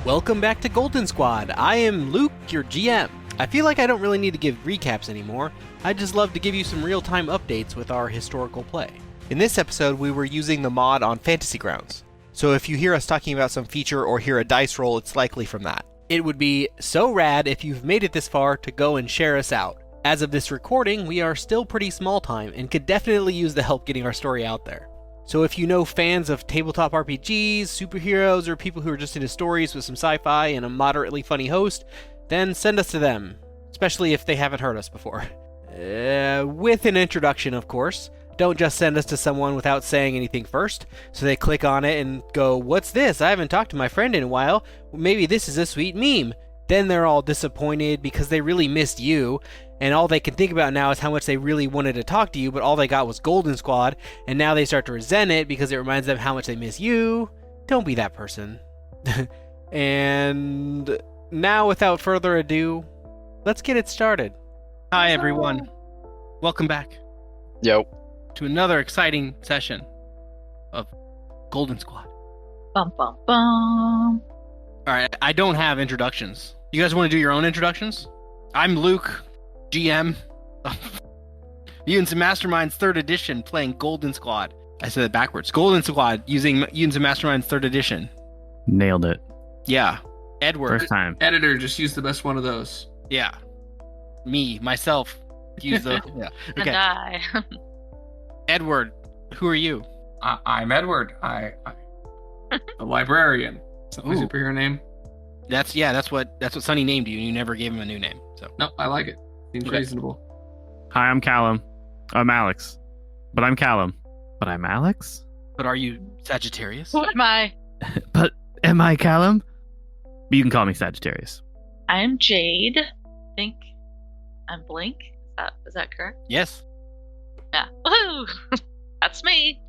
Welcome back to Golden Squad. I am Luke, your GM. I feel like I don't really need to give recaps anymore. I just love to give you some real-time updates with our historical play. In this episode, we were using the mod on Fantasy Grounds. So if you hear us talking about some feature or hear a dice roll, it's likely from that. It would be so rad if you've made it this far to go and share us out. As of this recording, we are still pretty small time and could definitely use the help getting our story out there. So if you know fans of tabletop RPGs, superheroes, or people who are just into stories with some sci-fi and a moderately funny host, then send us to them, especially if they haven't heard us before. With an introduction, of course. Don't just send us to someone without saying anything first, so they click on it and go, "What's this? I haven't talked to my friend in a while. Maybe this is a sweet meme." Then they're all disappointed because they really missed you, and all they can think about now is how much they really wanted to talk to you, but all they got was Golden Squad, and now they start to resent it because it reminds them how much they miss you. Don't be that person. And now, without further ado, let's get it started. Hi, everyone. Welcome back. Yo. To another exciting session of Golden Squad. Bum, bum, bum. Alright, I don't have introductions. You guys want to do your own introductions? I'm Luke, GM. Mutants and Masterminds 3rd edition, playing Golden Squad. I said it backwards. Golden Squad, using Mutants and Masterminds 3rd edition. Nailed it. Yeah. Edward. First time. Editor, just use the best one of those. Yeah. Myself. Use the... Yeah. And I. Edward, who are you? I'm Edward. I'm a librarian. Is that my Ooh. superhero name? That's what Sonny named you, and you never gave him a new name. So No, I like it. Seems Okay. reasonable. Hi, I'm Callum. I'm Alex. But I'm Callum. But I'm Alex? But are you Sagittarius? Who am I? But am I Callum? You can call me Sagittarius. I'm Jade. I think I'm Blink. Is that correct? Yes. Yeah. Woohoo! That's me.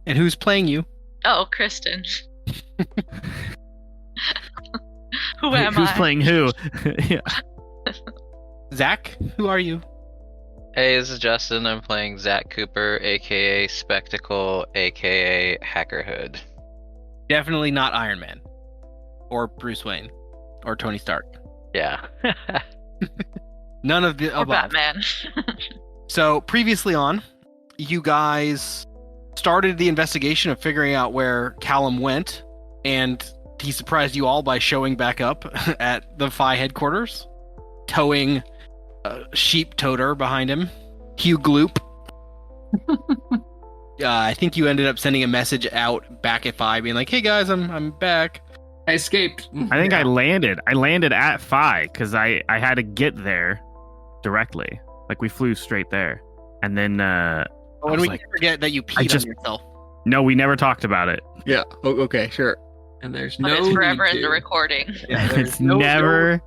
And who's playing you? Oh, Kristen. Who am Who's I? playing who? Yeah. Zach, who are you? Hey, this is Justin. I'm playing Zach Cooper, aka Spectacle, aka Hacker Hood. Definitely not Iron Man. Or Bruce Wayne. Or Tony Stark. Yeah. None of the Or above. Batman. So, previously on, you guys started the investigation of figuring out where Callum went, and he surprised you all by showing back up at the Phi headquarters, towing a sheep toter behind him, Hugh Gloop. I think you ended up sending a message out back at Phi, being like, "Hey guys, I'm back." I escaped. I think I landed. I landed at Phi because I had to get there directly. Like, we flew straight there. And then, And was we like, can forget that you peed just- on yourself. no, we never talked about it. Yeah. Okay. Sure. And there's But no it's forever need in the to. recording. Yeah, It's never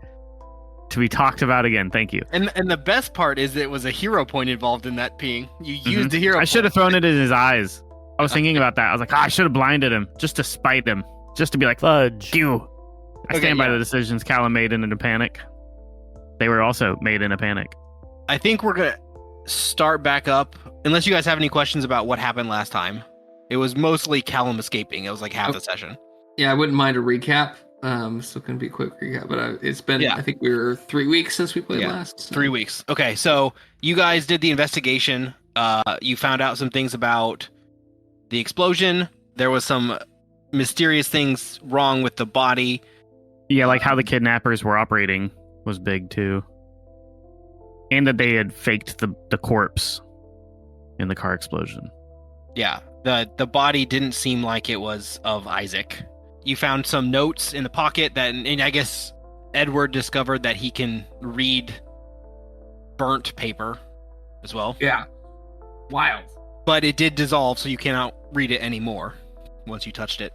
to be talked about again. Thank you. And the best part is it was a hero point involved in that peeing. You used a hero. I should have point. thrown it in his eyes. I was thinking about that. I was like, I should have blinded him just to spite him. Just to be like, fudge you. I Okay, stand by yeah. the decisions Callum made in a panic. They were also made in a panic. I think we're gonna start back up. Unless you guys have any questions about what happened last time. It was mostly Callum escaping. It was like half the session. Yeah, I wouldn't mind a recap. Still gonna be a quick recap, but it's been. Yeah. I think we were 3 weeks since we played Yeah, last. so- 3 weeks. Okay, so you guys did the investigation. You found out some things about the explosion. There was some mysterious things wrong with the body. Yeah, like how the kidnappers were operating was big too. And that they had faked the corpse in the car explosion. Yeah, the body didn't seem like it was of Isaac. You found some notes in the pocket that, and I guess Edward discovered that he can read burnt paper as well. Yeah. Wild. But it did dissolve, so you cannot read it anymore once you touched it.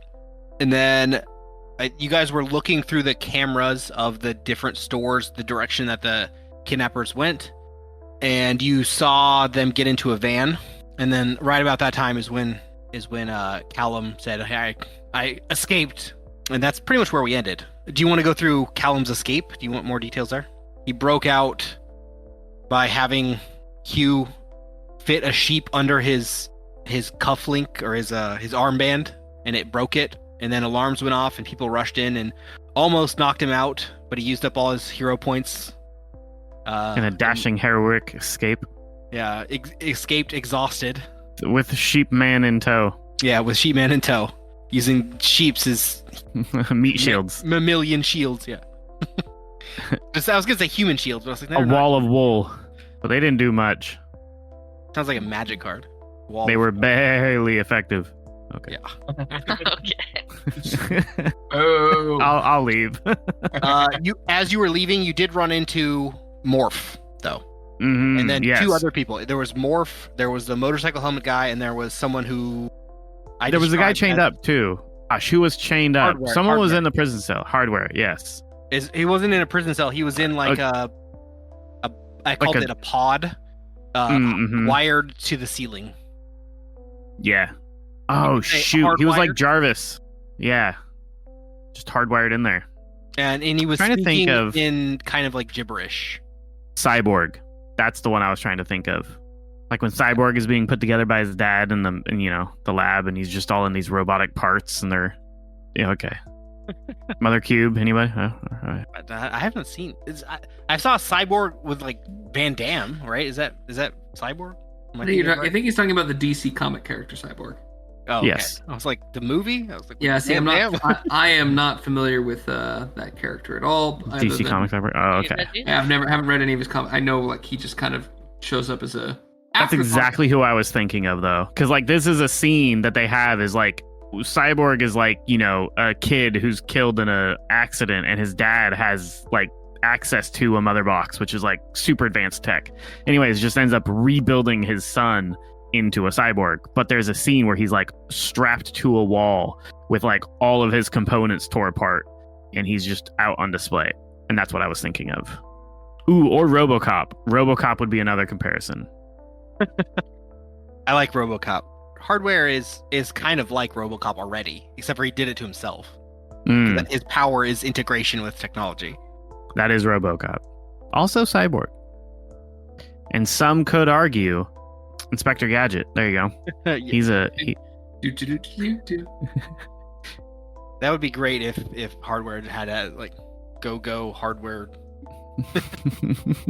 And then you guys were looking through the cameras of the different stores, the direction that the kidnappers went, and you saw them get into a van. And then right about that time is when Callum said, "Hey, I escaped," and that's pretty much where we ended. Do you want to go through Callum's escape? Do you want more details there? He broke out by having Hugh fit a sheep under his cufflink or his armband, and it broke it, and then alarms went off, and people rushed in and almost knocked him out, but he used up all his hero points. In a dashing heroic escape. Yeah, escaped exhausted. With Sheep Man in tow. Yeah, with Sheepman in tow. Using sheeps as Meat shields. mammalian shields, yeah. I was going to say human shields, but I was like, A wall of wool. But they didn't do much. Sounds like a magic card. Wall They of were wool. barely effective. Okay. Okay. Oh. I'll leave. As you were leaving, you did run into Morph, though. Mhm, And then yes. two other people. There was Morph, there was the motorcycle helmet guy, and there was someone who... There was a guy described chained as- up too. She was chained up. Hardware, Someone was hardware. in the prison cell. Hardware, yes. He wasn't in a prison cell. He was in like I called it a pod, Mhm. wired to the ceiling. Yeah. Oh say shoot, he was like hardwired? Jarvis. Yeah. Just hardwired in there. And he was Trying to think speaking of- in kind of like gibberish. Cyborg. That's the one I was trying to think of. Like when Cyborg is being put together by his dad in the lab, and he's just all in these robotic parts, and they're okay. Mother Cube, anybody? Oh, all right. But I haven't seen. I saw a Cyborg with like Van Damme, right? Is that Cyborg? Am I thinking think, right? I think he's talking about the DC comic character Cyborg. Oh, okay. Yes. I was like the movie. I was like, Yeah, see, Van I'm not. Damme? I am not familiar with that character at all. other DC than- Comics Cyborg. Oh, okay. Yeah, haven't read any of his comics. I know like he just kind of shows up as a. That's afterthought. exactly who I was thinking of, though. Because, like, this is a scene that they have is, like, Cyborg is, like, a kid who's killed in a accident, and his dad has, like, access to a mother box, which is, like, super advanced tech. Anyways, just ends up rebuilding his son into a cyborg. But there's a scene where he's, like, strapped to a wall with, like, all of his components tore apart, and he's just out on display. And that's what I was thinking of. Ooh, or RoboCop. RoboCop would be another comparison. I like RoboCop. Hardware is kind of like RoboCop already, except for he did it to himself. Mm. That his power is integration with technology. That is RoboCop. Also Cyborg. And some could argue Inspector Gadget. There you go. He's that would be great if Hardware had a like go hardware.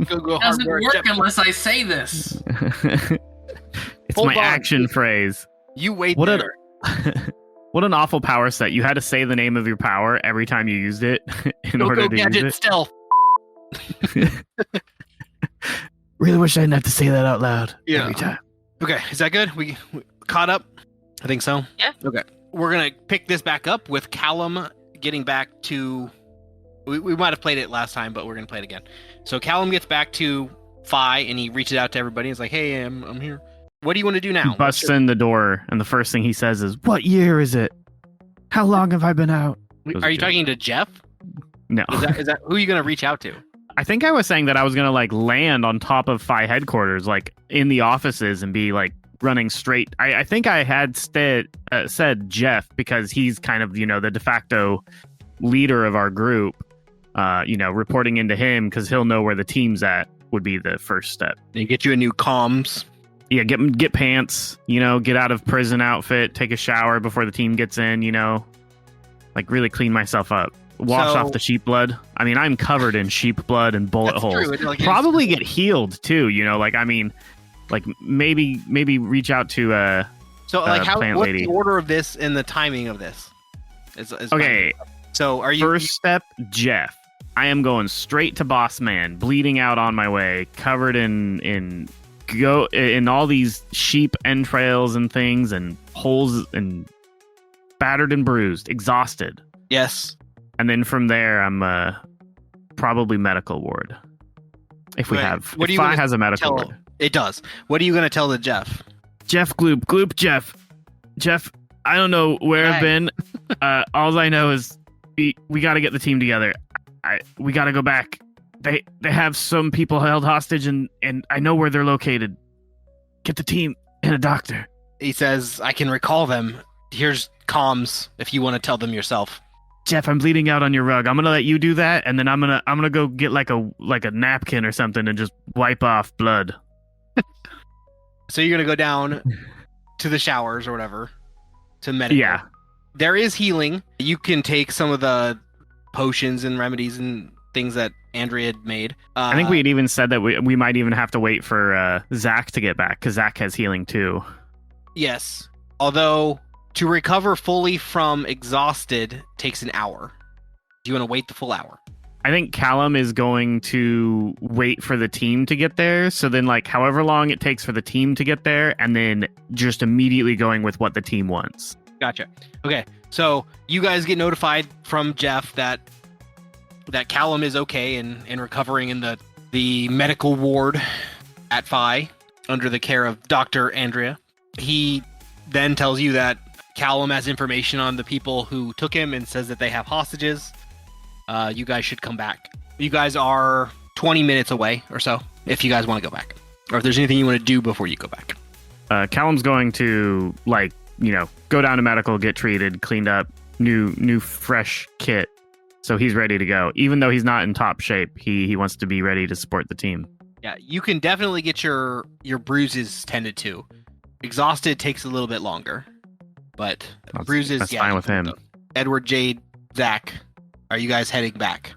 Go Doesn't hardware. work unless I say this. It's Hold my on. action phrase. You wait What there. what an awful power set. You had to say the name of your power every time you used it in order to Gadget use stealth. it. Really wish I didn't have to say that out loud Yeah. every time. Okay, is that good? We caught up? I think so. Yeah. Okay. We're gonna pick this back up with Callum getting back to. We might have played it last time, but we're gonna play it again. So Callum gets back to Phi and he reaches out to everybody. He's like, "Hey, I'm here. What do you want to do now?" He busts in the door, and the first thing he says is, "What year is it? How long have I been out?" Are you talking to Jeff? No. Is that who are you gonna reach out to? I think I was saying that I was gonna like land on top of Phi headquarters, like in the offices, and be like running straight. I think I had said Jeff because he's kind of the de facto leader of our group. Reporting into him because he'll know where the team's at would be the first step. They get you a new comms. Yeah, get pants. Get out of prison outfit, take a shower before the team gets in. Like really clean myself up. Wash So- off the sheep blood. I mean, I'm covered in sheep blood and bullet That's holes. true. Like, it's- Probably get healed too. Maybe reach out to So like how plant what's lady. the order of this and the timing of this? Is Okay, So are you first step, Jeff. I am going straight to boss man, bleeding out on my way, covered in all these sheep entrails and things and holes and battered and bruised, exhausted. Yes. And then from there, I'm probably medical ward. If we Right. have, What are if you Phi gonna has a medical tell ward. It does. What are you going to tell the Jeff? Jeff Gloop, Jeff. I don't know where I've Right. been. All I know is we got to get the team together. We got to go back. They have some people held hostage, and I know where they're located. Get the team and a doctor. He says, "I can recall them. Here's comms if you want to tell them yourself." Jeff, I'm bleeding out on your rug. I'm gonna let you do that, and then I'm gonna go get like a napkin or something and just wipe off blood. So you're going to go down to the showers or whatever to medical. Yeah, there is healing. You can take some of the potions and remedies and things that Andrea had made. I think we had even said that we might even have to wait for Zach to get back, because Zach has healing too. Yes. Although, to recover fully from exhausted takes an hour. Do you want to wait the full hour? I think Callum is going to wait for the team to get there. So then, like, however long it takes for the team to get there, and then just immediately going with what the team wants. Gotcha. Okay, so you guys get notified from Jeff that Callum is okay and recovering in the medical ward at Phi under the care of Dr. Andrea. He then tells you that Callum has information on the people who took him and says that they have hostages. You guys should come back. You guys are 20 minutes away or so if you guys want to go back. Or if there's anything you want to do before you go back. Callum's going to, like, go down to medical, get treated, cleaned up, new fresh kit. So he's ready to go. Even though he's not in top shape, he wants to be ready to support the team. Yeah, you can definitely get your bruises tended to. Exhausted takes a little bit longer. But bruises, that's fine with him. Edward, Jade, Zach, are you guys heading back?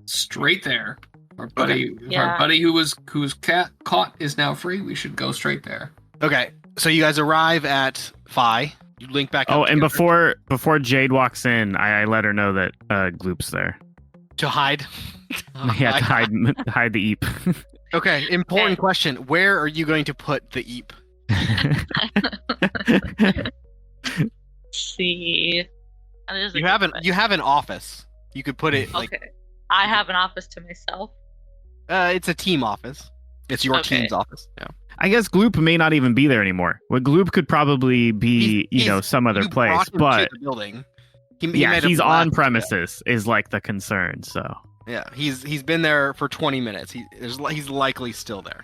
Straight there. Our buddy, our buddy who was caught is now free. We should go straight there. Okay, so you guys arrive at Phi. You link back up. Oh, and together. before Jade walks in, I let her know that Gloop's there. To hide? Yeah, to hide the Eep. Okay, important question. Where are you going to put the Eep? See. You have an office. You could put it like... Okay. I have an office to myself. It's a team office. It's your team's office. Yeah. I guess Gloop may not even be there anymore. Well, Gloop could probably be, some other place, but the building. He's on premises is like the concern. So yeah, he's been there for 20 minutes. He's likely still there.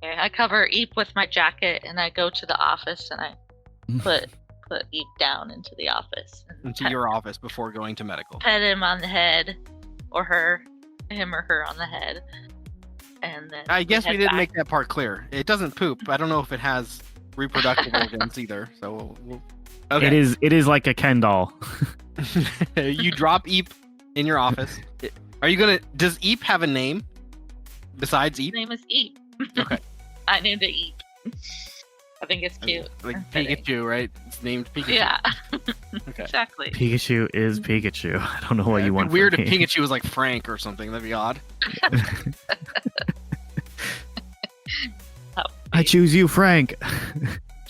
Okay, I cover Eep with my jacket, and I go to the office, and I put Eep down into the office. Into your office before going to medical. Pet him on the head, or him or her on the head. And then I guess we didn't make that part clear. It doesn't poop. I don't know if it has reproductive organs either. So okay. It is like a Ken doll. You drop Eep in your office. Does Eep have a name besides Eep? His name is Eep. Okay. I named it Eep. I think it's cute. Like Pikachu, right? It's named Pikachu. Yeah. Okay. Exactly. Pikachu is Pikachu. I don't know what you want. Weird from if me. Pikachu was like Frank or something. That'd be odd. I choose you, Frank.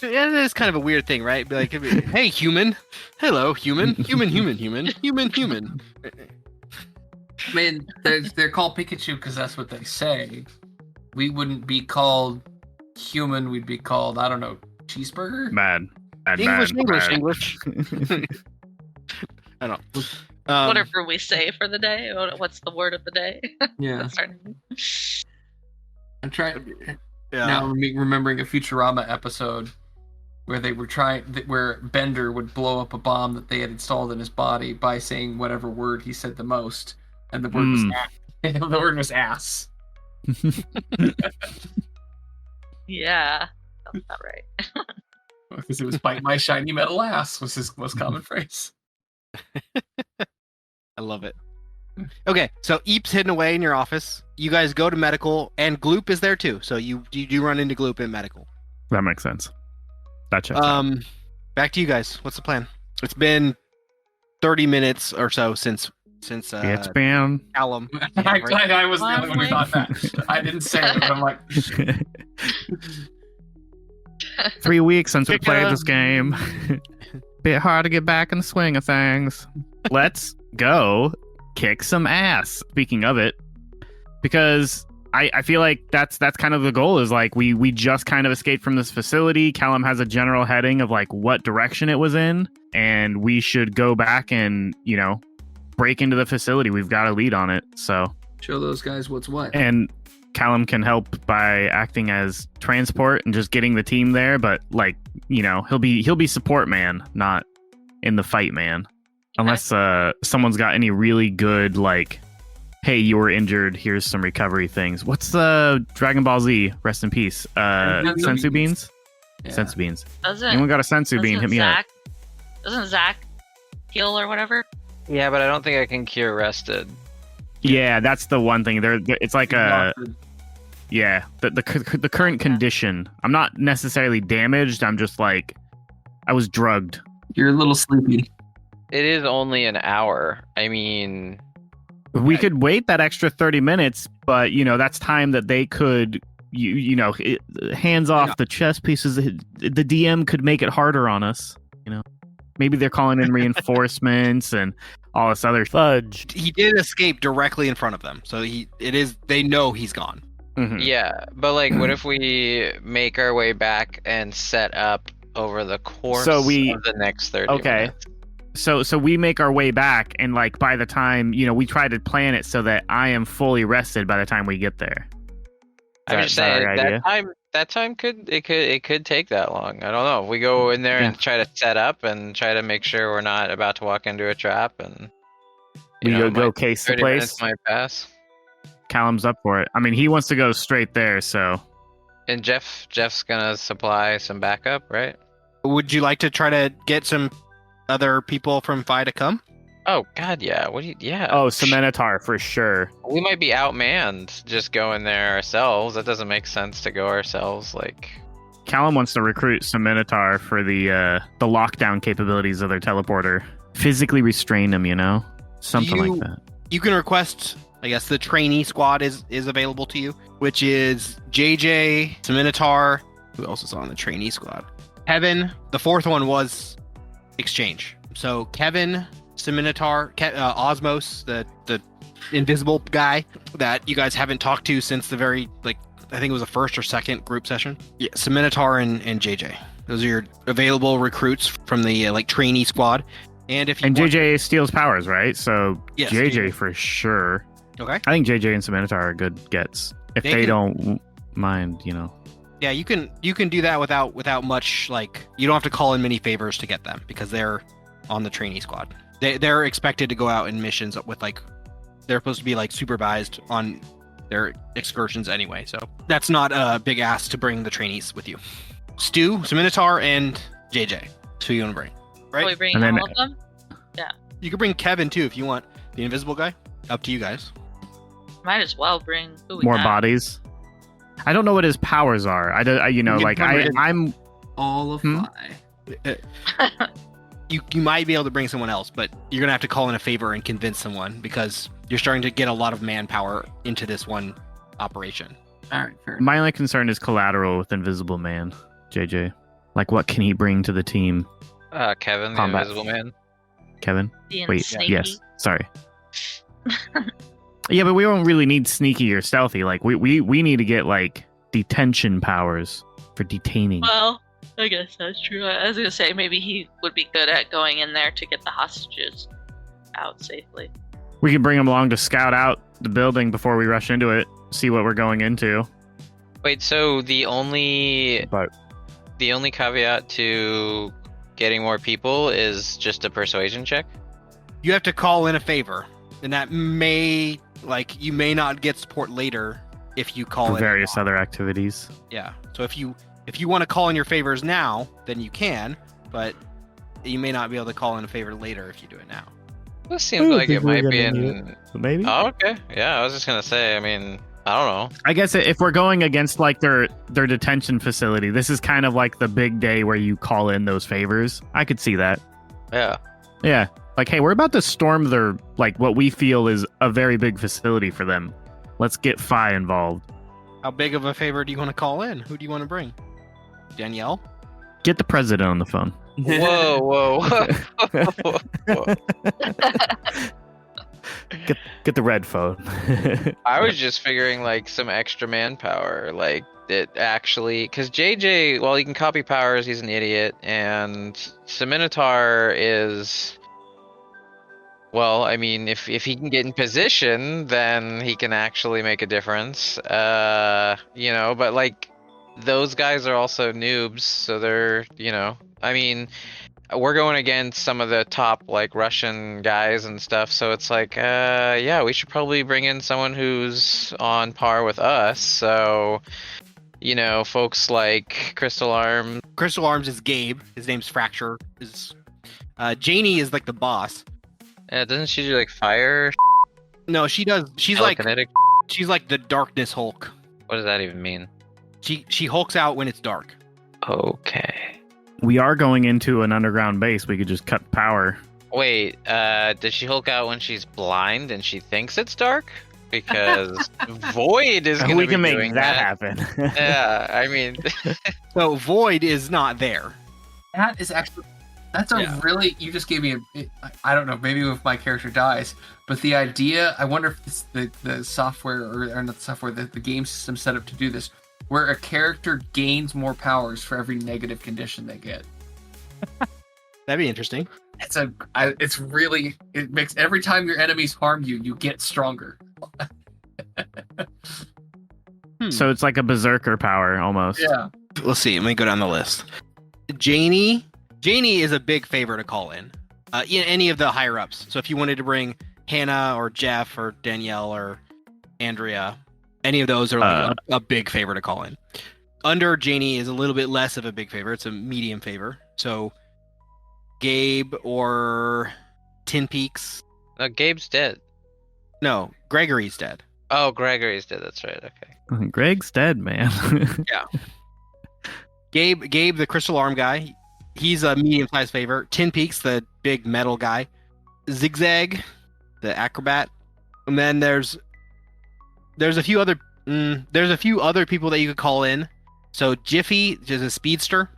Yeah, that's kind of a weird thing, right? Be like, hey, human. Hello, human. Human. I mean, they're called Pikachu because that's what they say. We wouldn't be called human. We'd be called, I don't know, cheeseburger? Bad. English. I don't know. Whatever we say for the day. What's the word of the day? Yeah. That's our name. I'm trying. Yeah. Now remembering a Futurama episode where they were where Bender would blow up a bomb that they had installed in his body by saying whatever word he said the most, and the word was ass. The word was ass. Yeah, that's not right. Because it was "bite my shiny metal ass" was his most common phrase. I love it. Okay, so Eep's hidden away in your office. You guys go to medical, and Gloop is there too. So you do run into Gloop in medical. That makes sense. That checks out. Back to you guys. What's the plan? It's been 30 minutes or so since it's been Callum. I was the only one who thought that. I didn't say it, but I'm like 3 weeks since we played this game. Bit hard to get back in the swing of things. Let's go kick some ass. Speaking of it, because I feel like that's kind of the goal, is like we just kind of escaped from this facility. Callum has a general heading of like what direction it was in, and we should go back and break into the facility. We've got a lead on it, so show those guys what's what. And Callum can help by acting as transport and just getting the team there, but like he'll be support man, not in the fight man, unless someone's got any really good like, hey, you were injured, here's some recovery things. What's the Dragon Ball Z, rest in peace, sensu beans? Yeah. Sensu beans. Anyone got a sensu bean, hit me up. Doesn't Zach heal or whatever? Yeah, but I don't think I can cure rested. Yeah, that's the one thing. It's like Exhausted. the current condition. I'm not necessarily damaged. I'm just like I was drugged. You're a little sleepy. It is only an hour. I mean, We could wait that extra 30 minutes, but that's time that they could hands off the chess pieces. The DM could make it harder on us. Maybe they're calling in reinforcements and all this other fudge. He did escape directly in front of them, so they know he's gone. Mhm. yeah, but like, what if we make our way back and set up over the course of the next 30 minutes? So we make our way back, and like by the time we try to plan it so that I am fully rested by the time we get there. I'm just saying that time could take that long. I don't know. We go in there and try to set up and try to make sure we're not about to walk into a trap, and we go case the 30 place. minutes might pass. Callum's up for it. I mean, he wants to go straight there, so. And Jeff's gonna supply some backup, right? Would you like to try to get some other people from Phi to come? Oh God, yeah. What do you? Yeah. Oh, Semenitar for sure. We might be outmanned just going there ourselves. That doesn't make sense to go ourselves. Like, Callum wants to recruit Semenitar for the lockdown capabilities of their teleporter. Physically restrain them, something like that. You can request. I guess the trainee squad is available to you, which is JJ, Semenitar. Who else is on the trainee squad? Kevin. The fourth one was exchange. So Kevin, Semenitar, Osmos, the invisible guy that you guys haven't talked to since the very, I think it was the first or second group session. Yeah, Semenitar and JJ. Those are your available recruits from the trainee squad. And if you JJ steals powers, right? So yes, JJ for sure. Okay. I think JJ and Semenitar are good gets if they don't mind, Yeah, you can do that without much, you don't have to call in many favors to get them because they're on the trainee squad. They're expected to go out in missions with they're supposed to be supervised on their excursions anyway. So that's not a big ask to bring the trainees with you. Stu, Semenitar, and JJ. So you want to bring, right? Are we bringing And then- all of them? You can bring Kevin too if you want. The invisible guy. Up to you guys. Might as well bring who we More got. bodies. I don't know what his powers are. I'm All of Hmm? Phi. You might be able to bring someone else, but you're gonna have to call in a favor and convince someone because you're starting to get a lot of manpower into this one operation. All right, fair. my only concern is collateral with Invisible Man, JJ. What can he bring to the team? Kevin, the Combat. Invisible Man. Kevin? Being Wait, sneaky. yes. Sorry. Yeah, but we don't really need sneaky or stealthy. We need to get detention powers for detaining. Well, I guess that's true. I was gonna say maybe he would be good at going in there to get the hostages out safely. We can bring him along to scout out the building before we rush into it, see what we're going into. Wait, so the only But caveat to getting more people is just a persuasion check? You have to call in a favor, and that may you may not get support later if you call for in various other activities. Yeah. So if you want to call in your favors now, then you can, but you may not be able to call in a favor later if you do it now. This seems like it might be in. Maybe. Oh, okay. Yeah, I was just gonna say. I mean, I don't know. I guess if we're going against their detention facility, this is kind of the big day where you call in those favors. I could see that. Yeah. Yeah. Hey, we're about to storm their what we feel is a very big facility for them. Let's get Phi involved. How big of a favor do you want to call in? Who do you want to bring? Danielle? Get the president on the phone. Whoa, whoa. Whoa. Get the red phone. I was just figuring some extra manpower, it actually, because JJ, well, he can copy powers, he's an idiot, and Semenitar is, well, I mean, if he can get in position, then he can actually make a difference, but those guys are also noobs, so they're, I mean, we're going against some of the top Russian guys and stuff, so it's yeah, we should probably bring in someone who's on par with us. So, folks like Crystal Arm. Crystal Arms is Gabe. His name's Fracture. Janie is like the boss. Yeah, doesn't she do like fire? No, she does. She's like the Darkness Hulk. What does that even mean? She hulks out when it's dark. Okay. We are going into an underground base. We could just cut power. Wait, does she Hulk out when she's blind and she thinks it's dark? Because Void is going to be We can make doing that happen. Yeah, I mean... So Void is not there. That is actually... That's a really... You just gave me a... I don't know, maybe if my character dies, but the idea... I wonder if it's the software, or not the software, the game system set up to do this, where a character gains more powers for every negative condition they get. That'd be interesting. It's really... It makes... Every time your enemies harm you, you get stronger. So it's like a berserker power almost. Yeah. Let's see. Let me go down the list. Janie is a big favor to call in any of the higher ups. So if you wanted to bring Hannah or Jeff or Danielle or Andrea, any of those are like a big favor to call in. Under Janie is a little bit less of a big favor. It's a medium favor. So Gabe or Tin Peaks. No, Gabe's dead. No, Gregory's dead. Oh, Gregory's dead. That's right. Okay. Greg's dead, man. Yeah. Gabe, the crystal arm guy, he's a medium-sized favor. Tin Peaks, the big metal guy. Zigzag, the acrobat. And then there's a few other people that you could call in. So Jiffy is a speedster.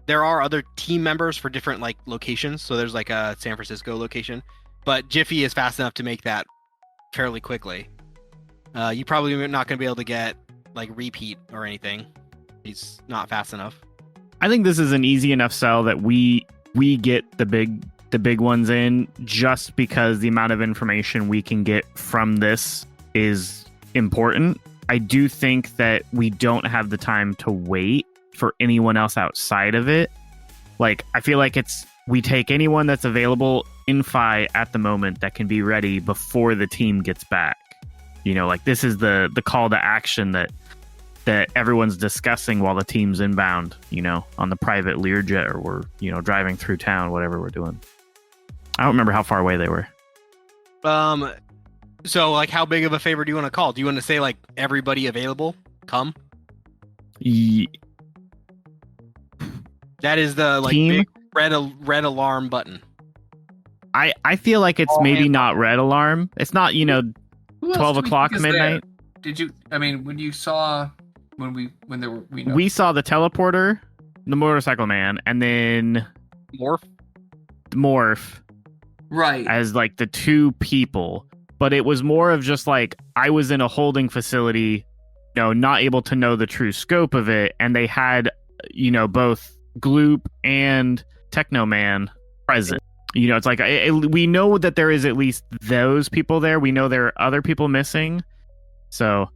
There are other team members for different like locations. So there's like a San Francisco location, but Jiffy is fast enough to make that fairly quickly. You probably not going to be able to get like repeat or anything. He's not fast enough. I think this is an easy enough sell that we get the big ones in just because the amount of information we can get from this is important. I do think that we don't have the time to wait for anyone else outside of it. Like, I feel like we take anyone that's available in FI at the moment that can be ready before the team gets back. You know, like this is the call to action that everyone's discussing while the team's inbound, you know, on the private Learjet, or we're, you know, driving through town, whatever we're doing. I don't remember how far away they were. So like how big of a favor do you want to call? Do you want to say like everybody available? Come? That is the like team? big red alarm button. I feel like it's maybe not red alarm. It's not, you know, 12 o'clock midnight. Did you? I mean, when you saw when there were we saw the teleporter, the motorcycle man, and then Morph, right, as like the two people. But it was more of just like I was in a holding facility, you know, not able to know the true scope of it, and they had, you know, both Gloop and Technoman present. You know, it's like we know that there is at least those people there. We know there are other people missing. So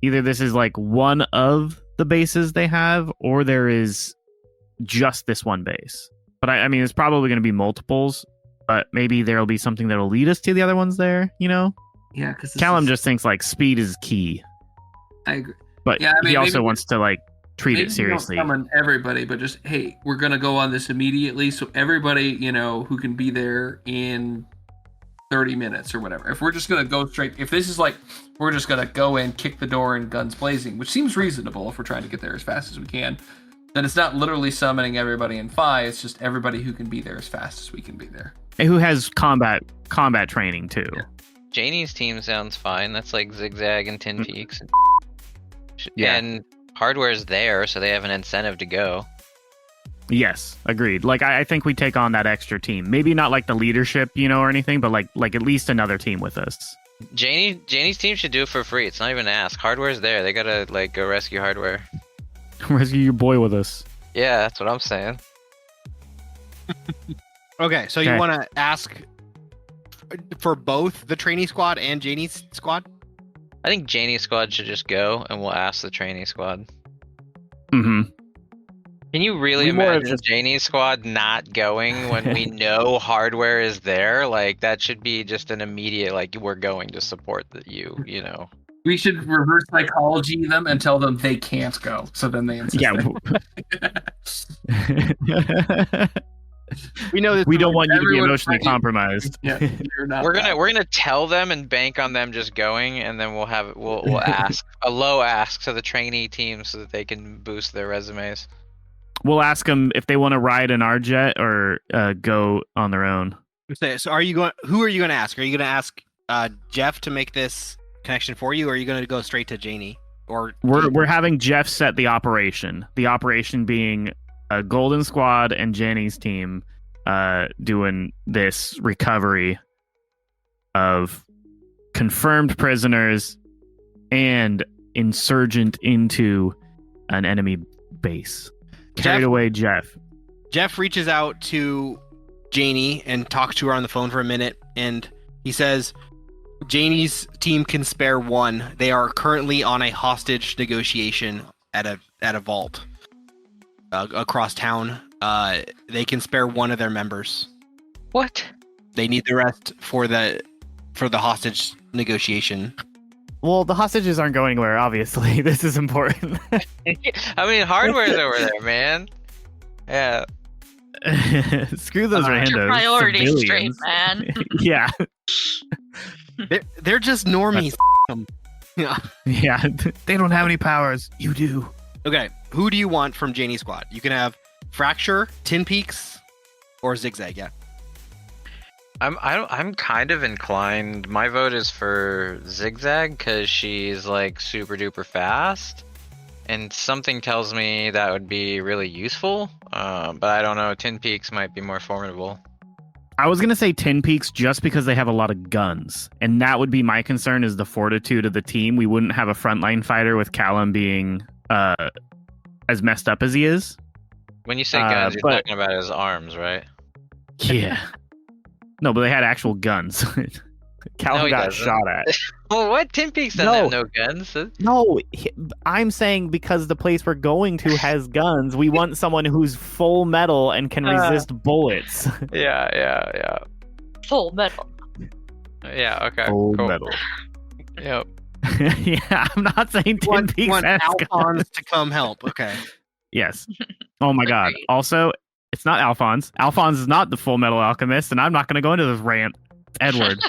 either this is like one of the bases they have, or there is just this one base. But I mean, it's probably going to be multiples, but maybe there'll be something that'll lead us to the other ones there, you know? Yeah, because Callum just thinks like speed is key. I agree. But yeah, I mean, he also wants to like treat it seriously. Don't summon everybody, but just, hey, we're going to go on this immediately. So everybody, you know, who can be there in 30 minutes or whatever. If we're just going to go straight, if this is like, we're just going to go in, kick the door and guns blazing, which seems reasonable if we're trying to get there as fast as we can, then it's not literally summoning everybody in FI. It's just everybody who can be there as fast as we can be there. And who has combat training too. Yeah. Janie's team sounds fine. That's like Zigzag and Tin Peaks. Yeah. And hardware's there, so they have an incentive to go. Yes, agreed. Like I think we take on that extra team. Maybe not like the leadership, you know, or anything, but like at least another team with us. Janie's team should do it for free. It's not even ask. Hardware's there. They gotta like go rescue hardware. Rescue your boy with us. Yeah, that's what I'm saying. Okay, so you want to ask for both the trainee squad and Janie's squad? I think Janie's squad should just go, and we'll ask the trainee squad. Mm-hmm. Can you really imagine Janie's squad not going when we know hardware is there? Like, that should be just an immediate, like, we're going to support you know? We should reverse psychology them and tell them they can't go. So then they insist. Yeah. We know this. We don't want you to be Everyone's emotionally ready. compromised. Yeah, you're not. We're that. gonna tell them and bank on them just going, and then we'll ask a low ask to the trainee team so that they can boost their resumes. We'll ask them if they want to ride in our jet or go on their own. So are you going? Who are you going to ask? Are you going to ask Jeff to make this connection for you, or are you going to go straight to Janie? Or We're having Jeff set the operation. The operation being a Golden Squad and Jenny's team doing this recovery of confirmed prisoners and insurgent into an enemy base. Carried away, Jeff. Jeff reaches out to Janie and talks to her on the phone for a minute, and he says Janie's team can spare one. They are currently on a hostage negotiation at a vault across town. They can spare one of their members. What? They need the rest for the hostage negotiation. Well, the hostages aren't going anywhere, obviously. This is important. I mean, hardware's over there, man. Yeah. Screw those randos. Your priorities straight, civilians. man. Yeah. They're just normies. Yeah. Yeah. They don't have any powers. You do. Okay, who do you want from Janie's squad? You can have Fracture, Tin Peaks, or Zigzag. Yeah. I'm kind of inclined. My vote is for Zigzag because she's like super duper fast, and something tells me that would be really useful. But I don't know. Tin Peaks might be more formidable. I was gonna say Tin Peaks just because they have a lot of guns, and that would be my concern is the fortitude of the team. We wouldn't have a frontline fighter with Callum being as messed up as he is. When you say guns, you're talking about his arms, right? Yeah. No, but they had actual guns. Callum got doesn't. shot at. Well, what? Tin Peaks doesn't have no guns. No, I'm saying because the place we're going to has guns, we want someone who's full metal and can resist bullets. Yeah. Full metal. Yeah, okay. Full cool. metal. Yep. Yeah, I'm not saying Tin Want Peaks has guns. Alphonse to come help. Okay. Yes. Oh my god. Also, it's not Alphonse. Alphonse is not the Full Metal Alchemist, and I'm not going to go into this rant. Edward.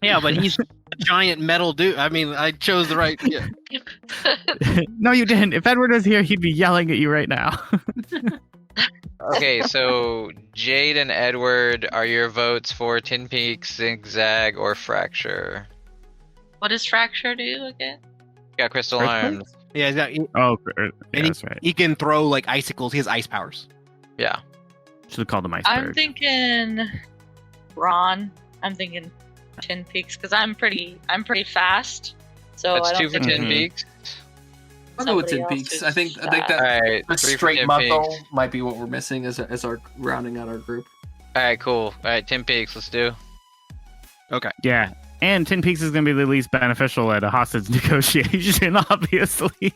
Yeah, but he's a giant metal dude. I mean, I chose the right. Yeah. No, you didn't. If Edward was here, he'd be yelling at you right now. Okay, so Jade and Edward are your votes for Tin Peaks, Zigzag, or Fracture. What does Fracture do again? Got Crystal Earthquake? Arms. Yeah, he's got, Oh, and that's right. he can throw like icicles. He has ice powers. Yeah. Should have called him I'm Iceberg. thinking Ron. I'm thinking Tin Peaks because I'm pretty fast. So That's I don't two for think Tin Mhm. Peaks. I'll go with somebody Tin else Peaks. is I think that Alright, a 3 for straight Tin muscle Peaks. might be what we're missing as our rounding out our group. Alright, cool. Alright, Tin Peaks, let's do. Yeah. And Tin Peaks is going to be the least beneficial at a hostage negotiation, obviously.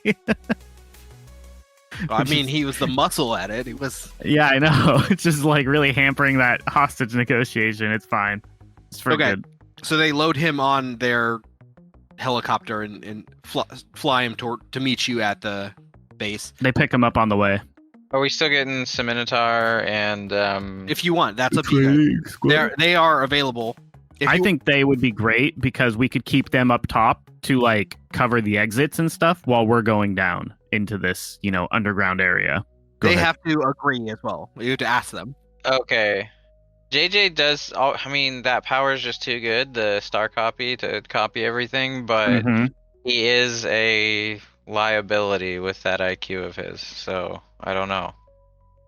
I mean, he was the muscle at it. He was. Yeah, I know. It's just like really hampering that hostage negotiation. It's fine. It's for Okay. good. So they load him on their helicopter and fly him to meet you at the base. They pick him up on the way. Are we still getting Minotaur and If you want, that's up to you guys. They are available. I think they would be great because we could keep them up top to like cover the exits and stuff while we're going down into this, underground area. Go they ahead. have to agree as well. You have to ask them. Okay. JJ does that power is just too good, the star copy to copy everything, but Mhm. he is a liability with that IQ of his, so I don't know.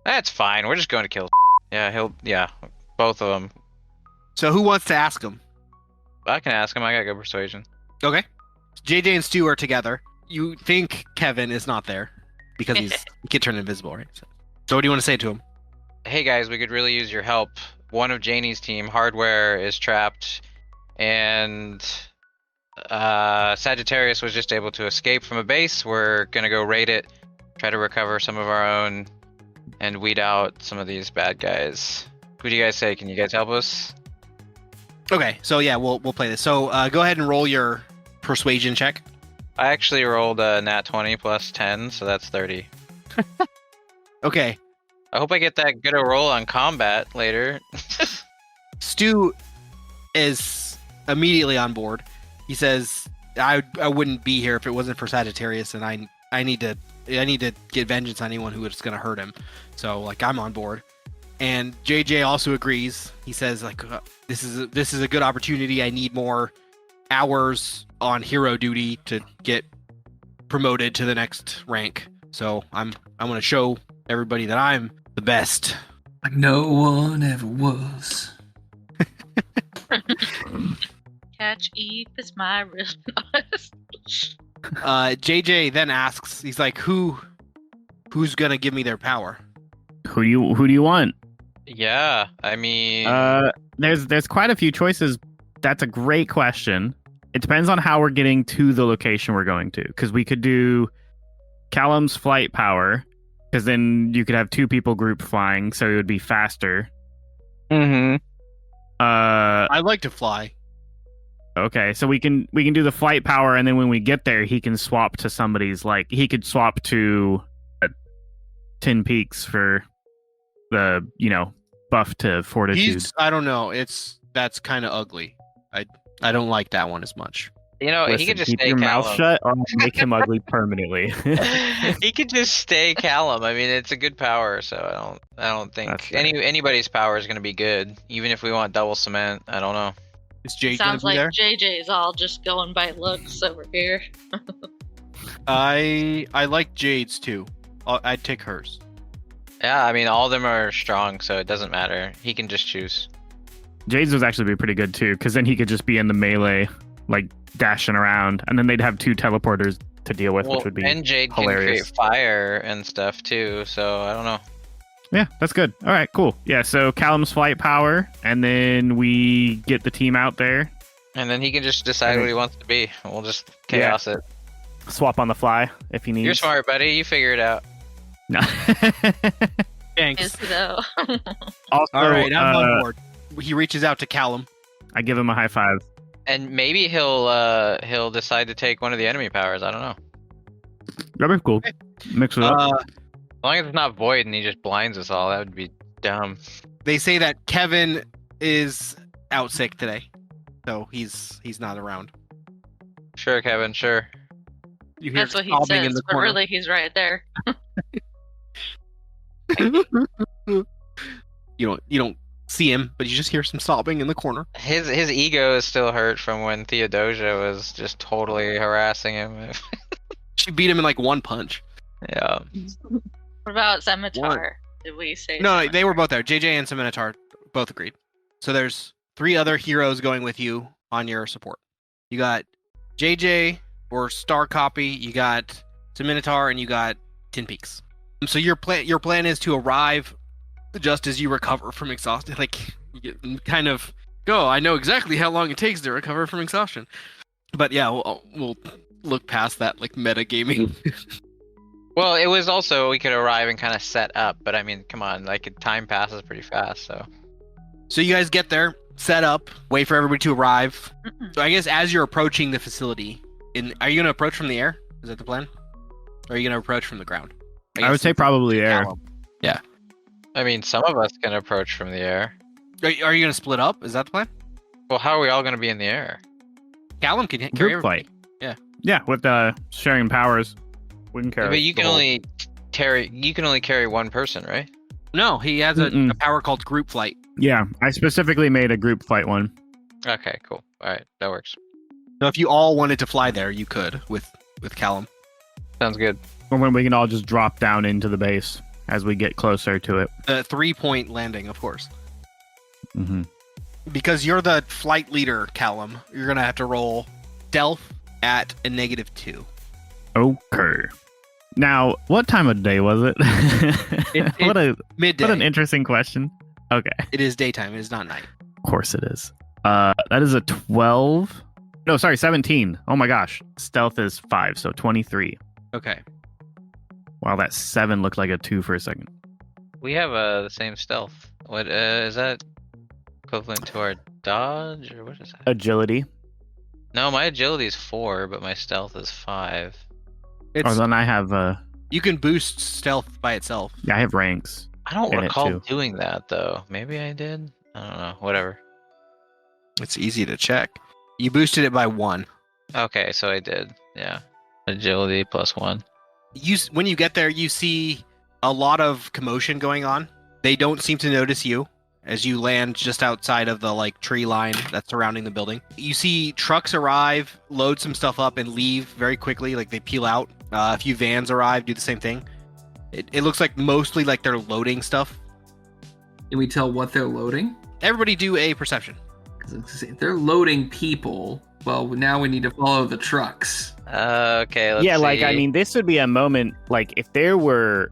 That's fine. We're just going to kill. Yeah, both of them. So who wants to ask him? I can ask him. I got good persuasion. Okay. JJ and Stu are together. You think Kevin is not there because he can turn invisible, right? So what do you want to say to him? Hey guys, we could really use your help. One of Janie's team, Hardware, is trapped, and Sagittarius was just able to escape from a base. We're gonna go raid it, try to recover some of our own, and weed out some of these bad guys. Who do you guys say? Can you guys help us? Okay, so yeah, we'll play this. So go ahead and roll your persuasion check. I actually rolled a nat 20 plus 10, so that's 30. Okay. I hope I get that good a roll on combat later. Stu is immediately on board. He says, I wouldn't be here if it wasn't for Sagittarius, and I need to get vengeance on anyone who was going to hurt him. So, like, I'm on board. And JJ also agrees. He says, like, this is a good opportunity. I need more hours on hero duty to get promoted to the next rank. So I want to show everybody that I'm the best. Like no one ever was. Catch Eve is my real JJ then asks, he's like, who's gonna give me their power? Who do you want? Yeah, I mean, There's quite a few choices. That's a great question. It depends on how we're getting to the location we're going to, because we could do Callum's flight power, because then you could have 2 people group flying, so it would be faster. mm-hmm. I like to fly. Okay, so we can do the flight power, and then when we get there, he can swap to somebody's, like, he could swap to Tin Peaks for the, buff to fortitude. I don't know. That's kind of ugly. I don't like that one as much. He could just keep stay your Callum. mouth shut, or I'll make him ugly permanently. He could just stay Callum. I mean, it's a good power, so I don't think anybody's power is going to be good, even if we want double cement. I don't know. Is Jade Sounds gonna be like there? JJ's all just going by looks over here. I like Jade's too. I'd take hers. Yeah, I mean, all of them are strong, so it doesn't matter. He can just choose. Jade's would actually be pretty good too, because then he could just be in the melee, like dashing around, and then they'd have 2 teleporters to deal with, which would be and Jade hilarious. can create fire and stuff too, so I don't know. Yeah, that's good. All right, cool. Yeah, so Callum's flight power, and then we get the team out there. And then he can just decide what he wants to be. We'll just chaos it. Swap on the fly if he needs. You're smart, buddy. You figure it out. No. Thanks. Is though. Also, All right, I'm on board. He reaches out to Callum. I give him a high five. And maybe he'll decide to take one of the enemy powers. I don't know. That'd be cool. Mix it up. As long as it's not void and he just blinds us all, that would be dumb. They say that Kevin is out sick today, so he's not around. Sure, Kevin. Sure. You hear That's what he sobbing in says, the but corner. really he's right there. You don't see him, but you just hear some sobbing in the corner. His ego is still hurt from when Theodosia was just totally harassing him. She beat him in like one punch. Yeah. What about Scimitar? Did we say No, Scimitar? they were both there. JJ and Minotaur both agreed. So there's 3 other heroes going with you on your support. You got JJ or Star Copy, you got Minotaur, and you got Tin Peaks. So your plan is to arrive just as you recover from exhaustion. Like, you kind of go, I know exactly how long it takes to recover from exhaustion. But yeah, we'll look past that, like, metagaming. Well, it was also we could arrive and kind of set up, but I mean, come on, like time passes pretty fast, so. So you guys get there, set up, wait for everybody to arrive. Mm-mm. So I guess as you're approaching the facility, are you going to approach from the air? Is that the plan? Or are you going to approach from the ground? I would say probably air. Callum. I mean, some of us can approach from the air. Are you going to split up? Is that the plan? Well, how are we all going to be in the air? Callum can carry Group everybody. flight. Yeah, with sharing powers. We can carry. But you the can whole- only carry one person, right? No, he has a Mm-mm. power called group flight. Yeah, I specifically made a group flight one. Okay, cool. All right, that works. So if you all wanted to fly there, you could with Callum. Sounds good. Or when we can all just drop down into the base as we get closer to it. 3-point landing, of course. Mm-hmm. Because you're the flight leader, Callum, you're going to have to roll stealth at a -2. Okay. Now, what time of day was it? Midday. What an interesting question. Okay. It is daytime. It is not night. Of course it is. That is a 12. No, sorry, 17. Oh my gosh. Stealth is 5, so 23. Okay. Wow, that 7 looked like a 2 for a second. We have the same stealth. What is that equivalent to our dodge or what is that? Agility. No, my agility is 4, but my stealth is 5. It's Or then I have you can boost stealth by itself. I have ranks. I don't in it, recall too. doing that though. Maybe I did. I don't know. Whatever. It's easy to check. You boosted it by 1. Okay, so I did. Yeah. Agility +1. When you get there, you see a lot of commotion going on. They don't seem to notice you as you land just outside of the tree line that's surrounding the building. You see trucks arrive, load some stuff up, and leave very quickly. Like they peel out. A few vans arrive, do the same thing. It looks like mostly like they're loading stuff. Can we tell what they're loading? Everybody do a perception. Because if they're loading people, well, now we need to follow the trucks. Okay, let's Yeah, see. this would be a moment, if there were...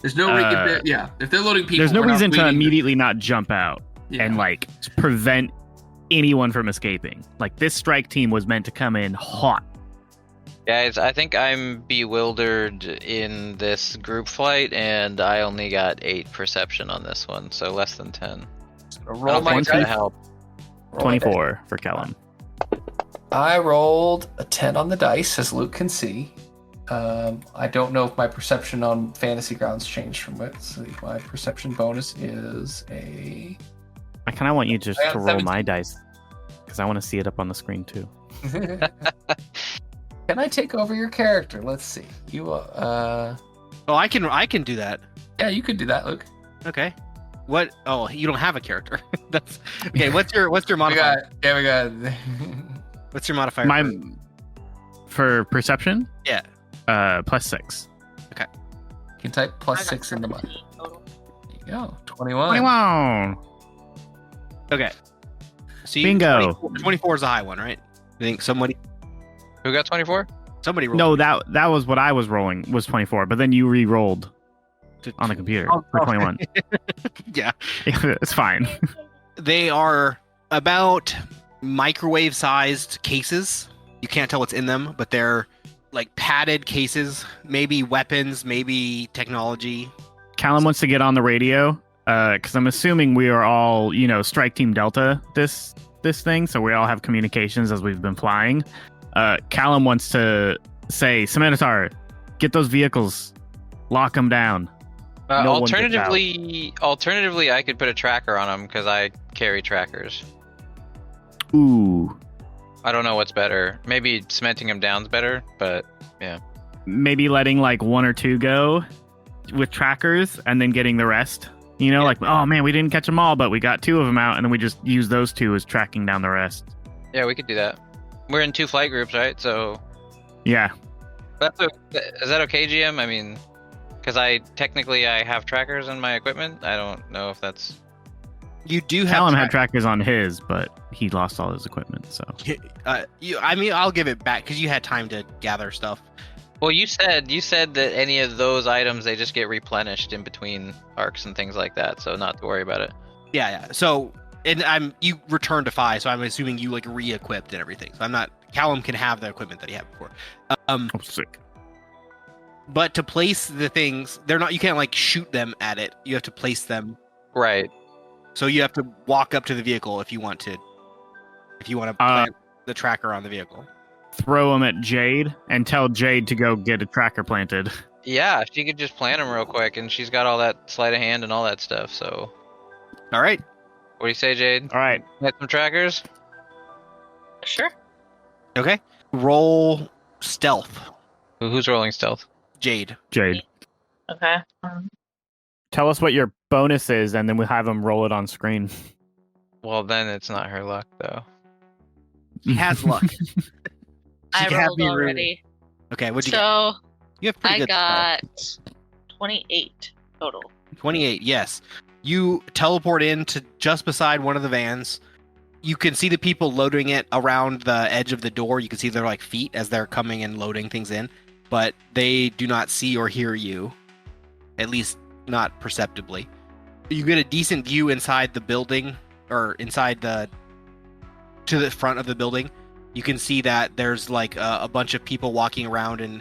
There's no if they're loading people, There's no we're not reason to waiting immediately not jump out Yeah. and, prevent anyone from escaping. This strike team was meant to come in hot. Guys, I think I'm bewildered in this group flight, and I only got 8 perception on this one, so less than 10. I roll don't my think it's gonna dice. help. Roll my dice. 24 for Callum. I rolled a 10 on the dice, as Luke can see. I don't know if my perception on Fantasy Grounds changed from it. So my perception bonus is a... I kind of want you just I got to roll 17. my dice, because I want to see it up on the screen, too. Can I take over your character? Let's see. You, Oh, I can do that. yeah, you could do that, Luke. Okay. What? Oh, you don't have a character. That's okay. What's your We modifier? got, yeah, we got. What's your modifier? For perception? Yeah. +6. You can type I got +6 into mine. 17 total. There you go. 21. 21. Okay. So Bingo. 24 is a high one, right? You think somebody Who got 24? rolled? No, that was what I was rolling, was 24, but then you re-rolled on the computer for 21. Yeah. It's fine. They are about microwave-sized cases. You can't tell what's in them, but they're padded cases. Maybe weapons, maybe technology. Callum wants to get on the radio, because I'm assuming we are all, Strike Team Delta this thing, so we all have communications as we've been flying. Callum wants to say, Samantha, get those vehicles, lock them down. No one gets out. Alternatively, I could put a tracker on them because I carry trackers. Ooh. I don't know what's better. Maybe cementing them down's better, but yeah. Maybe letting 1 or 2 go with trackers and then getting the rest. Oh man, we didn't catch them all, but we got 2 of them out, and then we just use those 2 as tracking down the rest. Yeah, we could do that. We're in 2 flight groups, right? So Yeah. is that okay, GM? I mean, because I have trackers in my equipment. I don't know if that's... You do have Callum had trackers on his, but he lost all his equipment, so. I'll give it back because you had time to gather stuff. Well, you said that any of those items, they just get replenished in between arcs and things like that, so not to worry about it. Yeah. So, and you returned to 5, so I'm assuming you re-equipped and everything. So I'm not. Callum can have the equipment that he had before. Oh, sick. But to place the things, they're not. You can't shoot them at it. You have to place them. Right. So you have to walk up to the vehicle if you want to. If you want to plant the tracker on the vehicle. Throw them at Jade and tell Jade to go get a tracker planted. Yeah, she could just plant them real quick, and she's got all that sleight of hand and all that stuff. So, All right. what do you say, Jade? All right. Get some trackers. Sure. Okay. Roll stealth, Who's rolling stealth? Jade. Jade, Okay. tell us what your bonus is, and then we'll have them roll it on screen. Well, then it's not her luck, though. He has luck. I can have rolled me already. Okay. What'd you get? So You have pretty I good got 28 total. 28, yes. You teleport in to just beside one of the vans. You can see the people loading it around the edge of the door. You can see their feet as they're coming and loading things in, but they do not see or hear you, at least not perceptibly. You get a decent view inside the building, or to the front of the building. You can see that there's a bunch of people walking around, and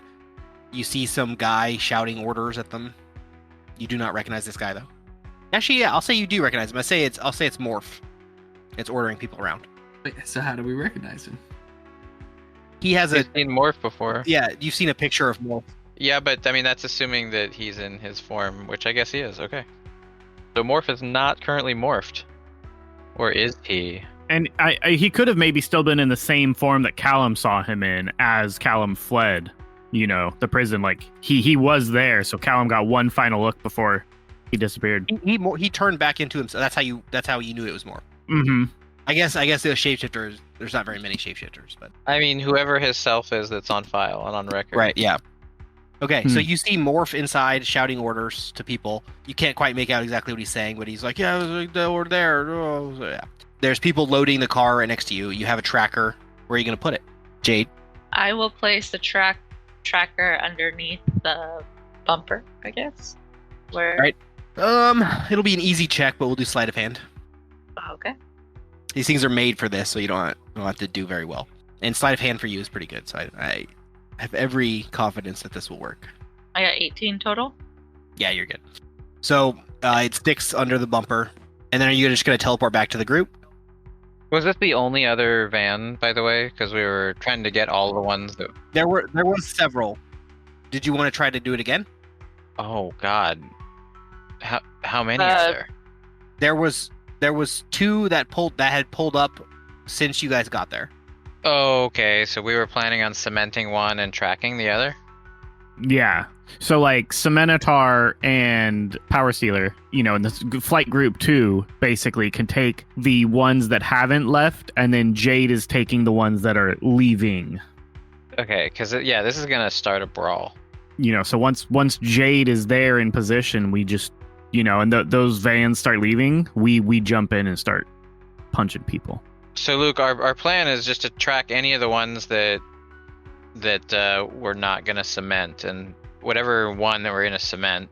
you see some guy shouting orders at them. You do not recognize this guy, though. Actually, yeah, I'll say you do recognize him. I'll say it's Morph. It's ordering people around. Wait, so how do we recognize him? He has I've seen Morph before. yeah. You've seen a picture of Morph. Yeah, but I mean that's assuming that he's in his form, which I guess he is. Okay. So Morph is not currently morphed. Or is he? And he could have maybe still been in the same form that Callum saw him in as Callum fled, the prison. Like he was there, so Callum got one final look before he disappeared. He turned back into himself. That's how you knew it was Morph. Mm-hmm. I guess the shapeshifters. There's not very many shapeshifters, but I mean, whoever his self is that's on file and on record. right, yeah. Okay, so you see Morph inside shouting orders to people. You can't quite make out exactly what he's saying, but he's like, "Yeah, over there." Oh, so yeah. There's people loading the car right next to you. You have a tracker. Where are you going to put it, Jade? I will place the tracker underneath the bumper, I guess. Where? Right. It'll be an easy check, but we'll do sleight of hand. Okay. These things are made for this, so you don't have to do very well. And sleight of hand for you is pretty good, so I have every confidence that this will work. I got 18 total. Yeah, you're good. So it sticks under the bumper, and then are you just going to teleport back to the group? Was this the only other van, by the way? Because we were trying to get all the ones that... There was several. Did you want to try to do it again? Oh, God. How many are there? There was two that had pulled up since you guys got there. Oh, okay. So we were planning on cementing one and tracking the other? Yeah. So like Cementar and Power Stealer, in this flight group 2 basically can take the ones that haven't left, and then Jade is taking the ones that are leaving. Okay, because this is gonna start a brawl. So once Jade is there in position, we just and those vans start leaving, we jump in and start punching people. So Luke, our plan is just to track any of the ones that we're not gonna cement, and whatever one that we're gonna cement,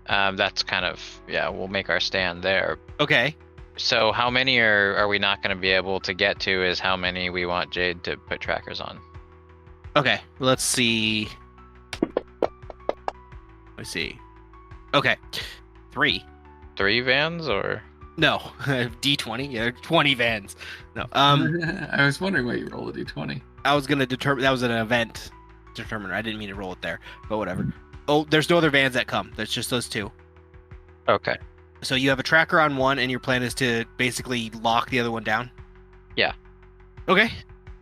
that's kind of we'll make our stand there. Okay. So how many are we not gonna be able to get to? Is how many we want Jade to put trackers on. Okay, let's see. Let's see. Okay, 3. 3 vans or no? D20. Yeah, 20 vans. No. I was wondering why you roll a d20. I was gonna determine that was an event determiner. I didn't mean to roll it there, but whatever. Oh, there's no other vans that come. There's just those 2. Okay. So you have a tracker on one, and your plan is to basically lock the other one down. Yeah. Okay.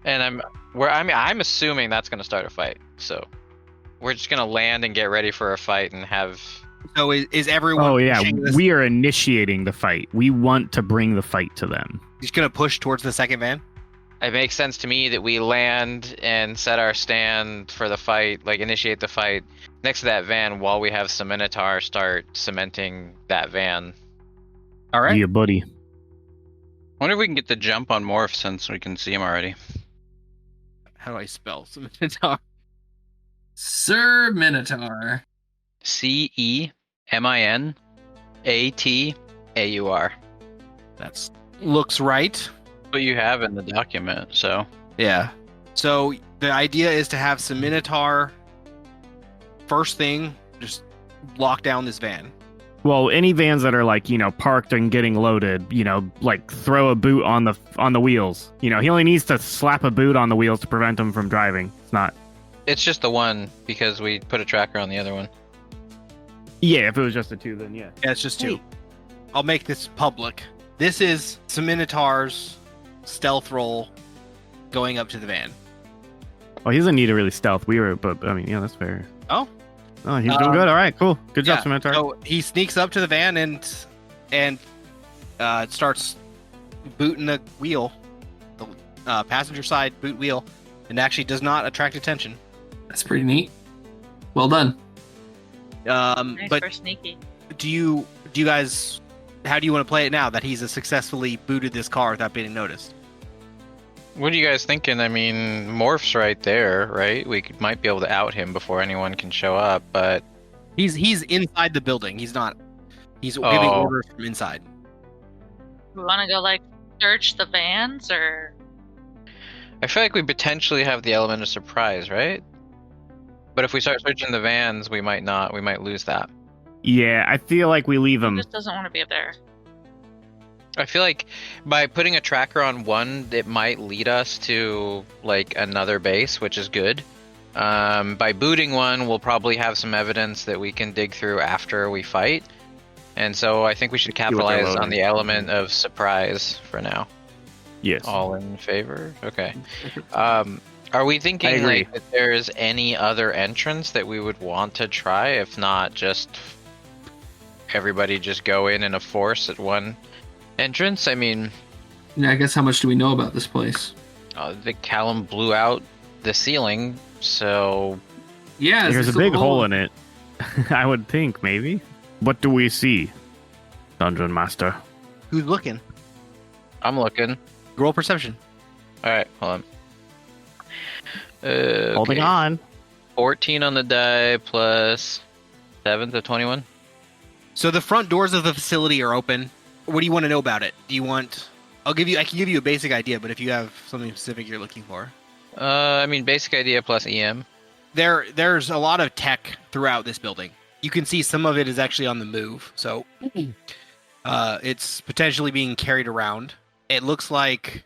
And I'm assuming that's gonna start a fight. So we're just gonna land and get ready for a fight and have. So is everyone? Oh yeah, pushing this? we are initiating the fight. We want to bring the fight to them. He's gonna push towards the second van. It makes sense to me that we land and set our stand for the fight, like initiate the fight next to that van while we have Cementar start cementing that van. All right. Yeah, buddy. Wonder if we can get the jump on Morph since we can see him already. How do I spell Cementar? Sir Minotaur. CEMINATAUR. That's looks right. What you have in the document, so. Yeah. So the idea is to have Cementar first thing just lock down this van. Well, any vans that are like, parked and getting loaded, like throw a boot on the wheels. He only needs to slap a boot on the wheels to prevent him from driving. It's just the one because we put a tracker on the other one. Yeah, if it was just the 2, then yeah. Yeah, it's just 2. I'll make this public. This is Cementar's stealth roll going up to the van. Well, he doesn't need to really stealth. But I mean, yeah, that's fair. Oh, he's doing good. All right, cool. Good job, Cementar. So he sneaks up to the van and starts booting the wheel, the passenger side boot wheel, and actually does not attract attention. That's pretty neat. Well done. Nice But for sneaky. do you guys? How do you want to play it now that he's successfully booted this car without being noticed? What are you guys thinking? I mean, Morph's right there, right? Might be able to out him before anyone can show up, but He's inside the building. He's not. He's giving orders from inside. We want to go search the vans, or I feel like we potentially have the element of surprise, right? But if we start searching the vans, we might not. We might lose that. Yeah, I feel like we leave he him. just doesn't want to be up there. I feel like by putting a tracker on one, it might lead us to another base, which is good. By booting one, we'll probably have some evidence that we can dig through after we fight. And so I think we should what they're capitalize on loading. the element of surprise for now. Yes. All in favor? Okay. Are we I thinking agree. like that there's any other entrance that we would want to try? If not, just everybody just go in a force at one entrance? I mean, Yeah, I guess how much do we know about this place? the Callum blew out the ceiling, so Yeah, There's a big hole in it. I would think, maybe. What do we see? Dungeon Master. Who's looking? I'm looking. Roll perception. All right, hold on. Holding Okay. on. 14 on the die plus 7 to 21. So the front doors of the facility are open. What do you want to know about it? Do you want? I can give you a basic idea, but if you have something specific you're looking for, I mean, basic idea plus EM. there's a lot of tech throughout this building. You can see some of it is actually on the move, so it's potentially being carried around. It looks like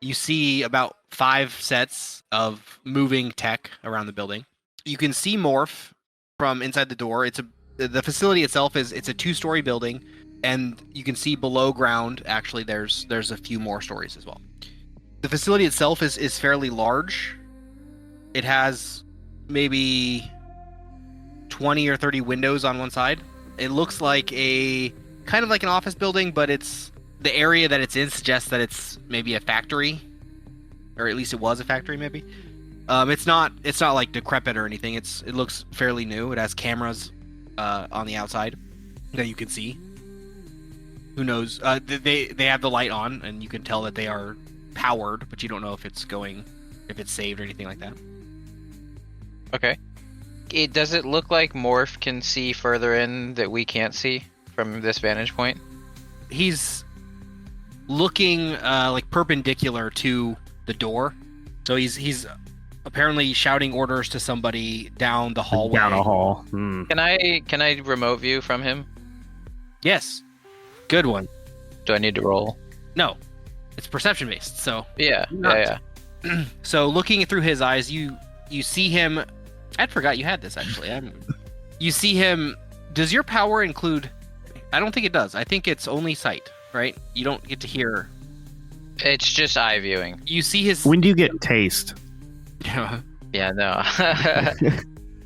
you see about 5 sets of moving tech around the building. You can see Morph from inside the door. The facility itself it's a 2-story building, and you can see below ground. Actually, there's a few more stories as well. The facility itself is fairly large. It has maybe 20 or 30 windows on one side. It looks like kind of like an office building, but the area that it's in suggests that it's maybe a factory, or at least it was a factory maybe. It's not like decrepit or anything. It looks fairly new. It has cameras on the outside that you can see. Who knows? They have the light on, and you can tell that they are powered, but you don't know if it's saved or anything like that. Okay. Does it look like Morph can see further in that we can't see from this vantage point? He's looking like perpendicular to the door, so he's apparently shouting orders to somebody down the hallway. Down a hall. Can I remote view from him? Yes, good one. Do I need to roll? No, it's perception based. So Yeah. Not. Yeah. so looking through his eyes, you see him. I forgot you had this actually. You see him. Does your power include? I don't think it does. I think it's only sight, right? You don't get to hear. It's just eye viewing. You see his. When do you get taste? Yeah. No.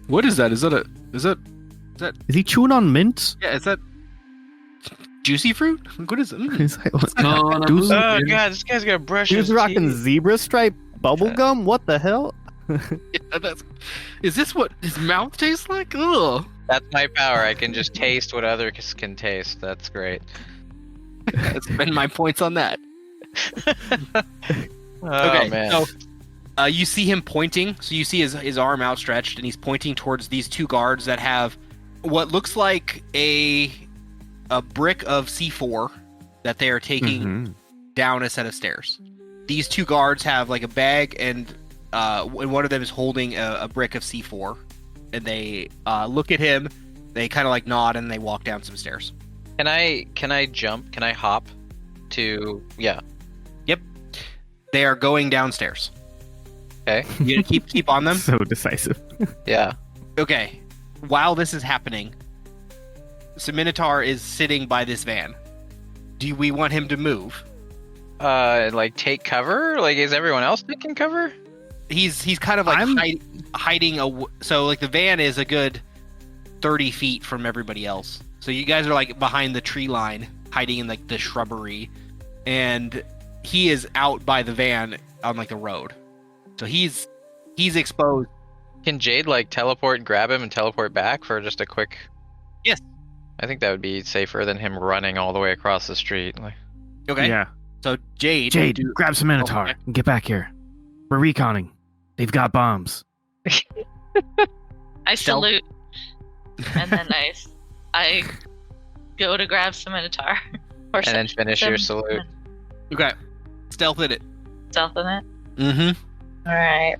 What is that? Is that? Is he chewing on mints? Yeah. Is that juicy fruit? What is it? Is that- Oh, no. Dude's- Oh god, this guy's gonna brush He's his rocking teeth. zebra stripe bubble gum? What the hell? Yeah, is this what his mouth tastes like? Ugh. That's my power. I can just taste what others can taste. That's great. Spend my points on that. Oh, Okay, man. so you see him pointing. So you see his arm outstretched, and he's pointing towards these 2 guards that have what looks like a brick of C4 that they are taking Mhm. down a set of stairs. These 2 guards have like a bag, and one of them is holding a brick of C4, and they look at him. They kind of like nod, and they walk down some stairs. Can I jump? Can I hop to? Yeah. They are going downstairs. Okay. You gonna keep on them? So decisive. Yeah. Okay. While this is happening, Minotaur is sitting by this van. Do we want him to move? Like take cover? Like is everyone else taking cover? He's kind of like hiding. So like the van is a good 30 feet from everybody else. So you guys are like behind the tree line, hiding in like the shrubbery, and he is out by the van on like the road. So he's exposed. Can Jade like teleport and grab him and teleport back for just a quick? Yes. I think that would be safer than him running all the way across the street. Like, Okay. Yeah. So Jade, Jade, grab some Minotaur Okay. and get back here. We're reconning. They've got bombs. I Stealth. salute, and then I go to grab some Minotaur. Or and then finish your salute. Okay. Stealth in it. Stealth in it. Mm-hmm. All right.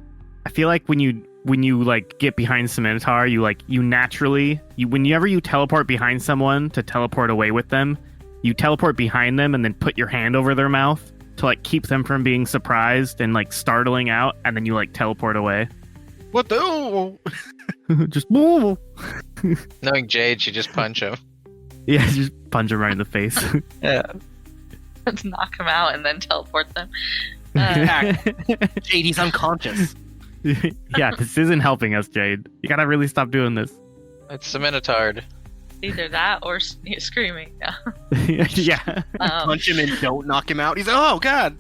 I feel like when you like get behind some Minotaur, whenever you teleport behind someone to teleport away with them, you teleport behind them and then put your hand over their mouth to like keep them from being surprised and like startling out, and then you like teleport away. What the? Just move. Knowing Jade, she just punch him. Yeah, just punch him right in the face. Yeah. Let's knock him out and then teleport them. Jade, he's unconscious. Yeah, this isn't helping us, Jade. You gotta really stop doing this. It's the Minotaur. Either that or screaming. No. Yeah. Punch him and don't knock him out. He's like, oh god.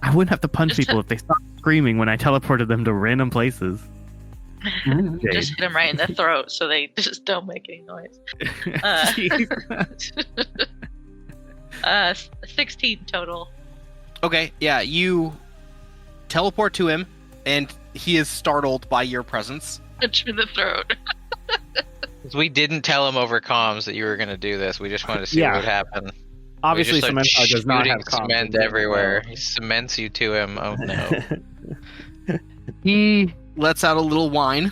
I wouldn't have to punch Just people if they stopped screaming when I teleported them to random places. Jade. Just hit him right in the throat so they just don't make any noise. Uh, 16 total. Okay, yeah, you teleport to him, and he is startled by your presence. Punch him in the throat. 'Cause we didn't tell him over comms that you were gonna do this. We just wanted to see Yeah. what would happen. Obviously, we just Samantha does not have cement comms. everywhere. He cements you to him. Oh no. He lets out a little whine,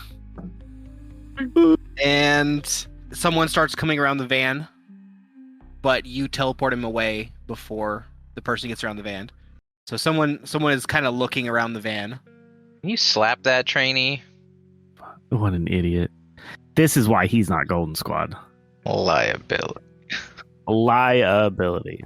and someone starts coming around the van, but you teleport him away before the person gets around the van. So someone is kind of looking around the van. Can you slap that trainee? What an idiot. This is why he's not Golden Squad. Liability. Liability.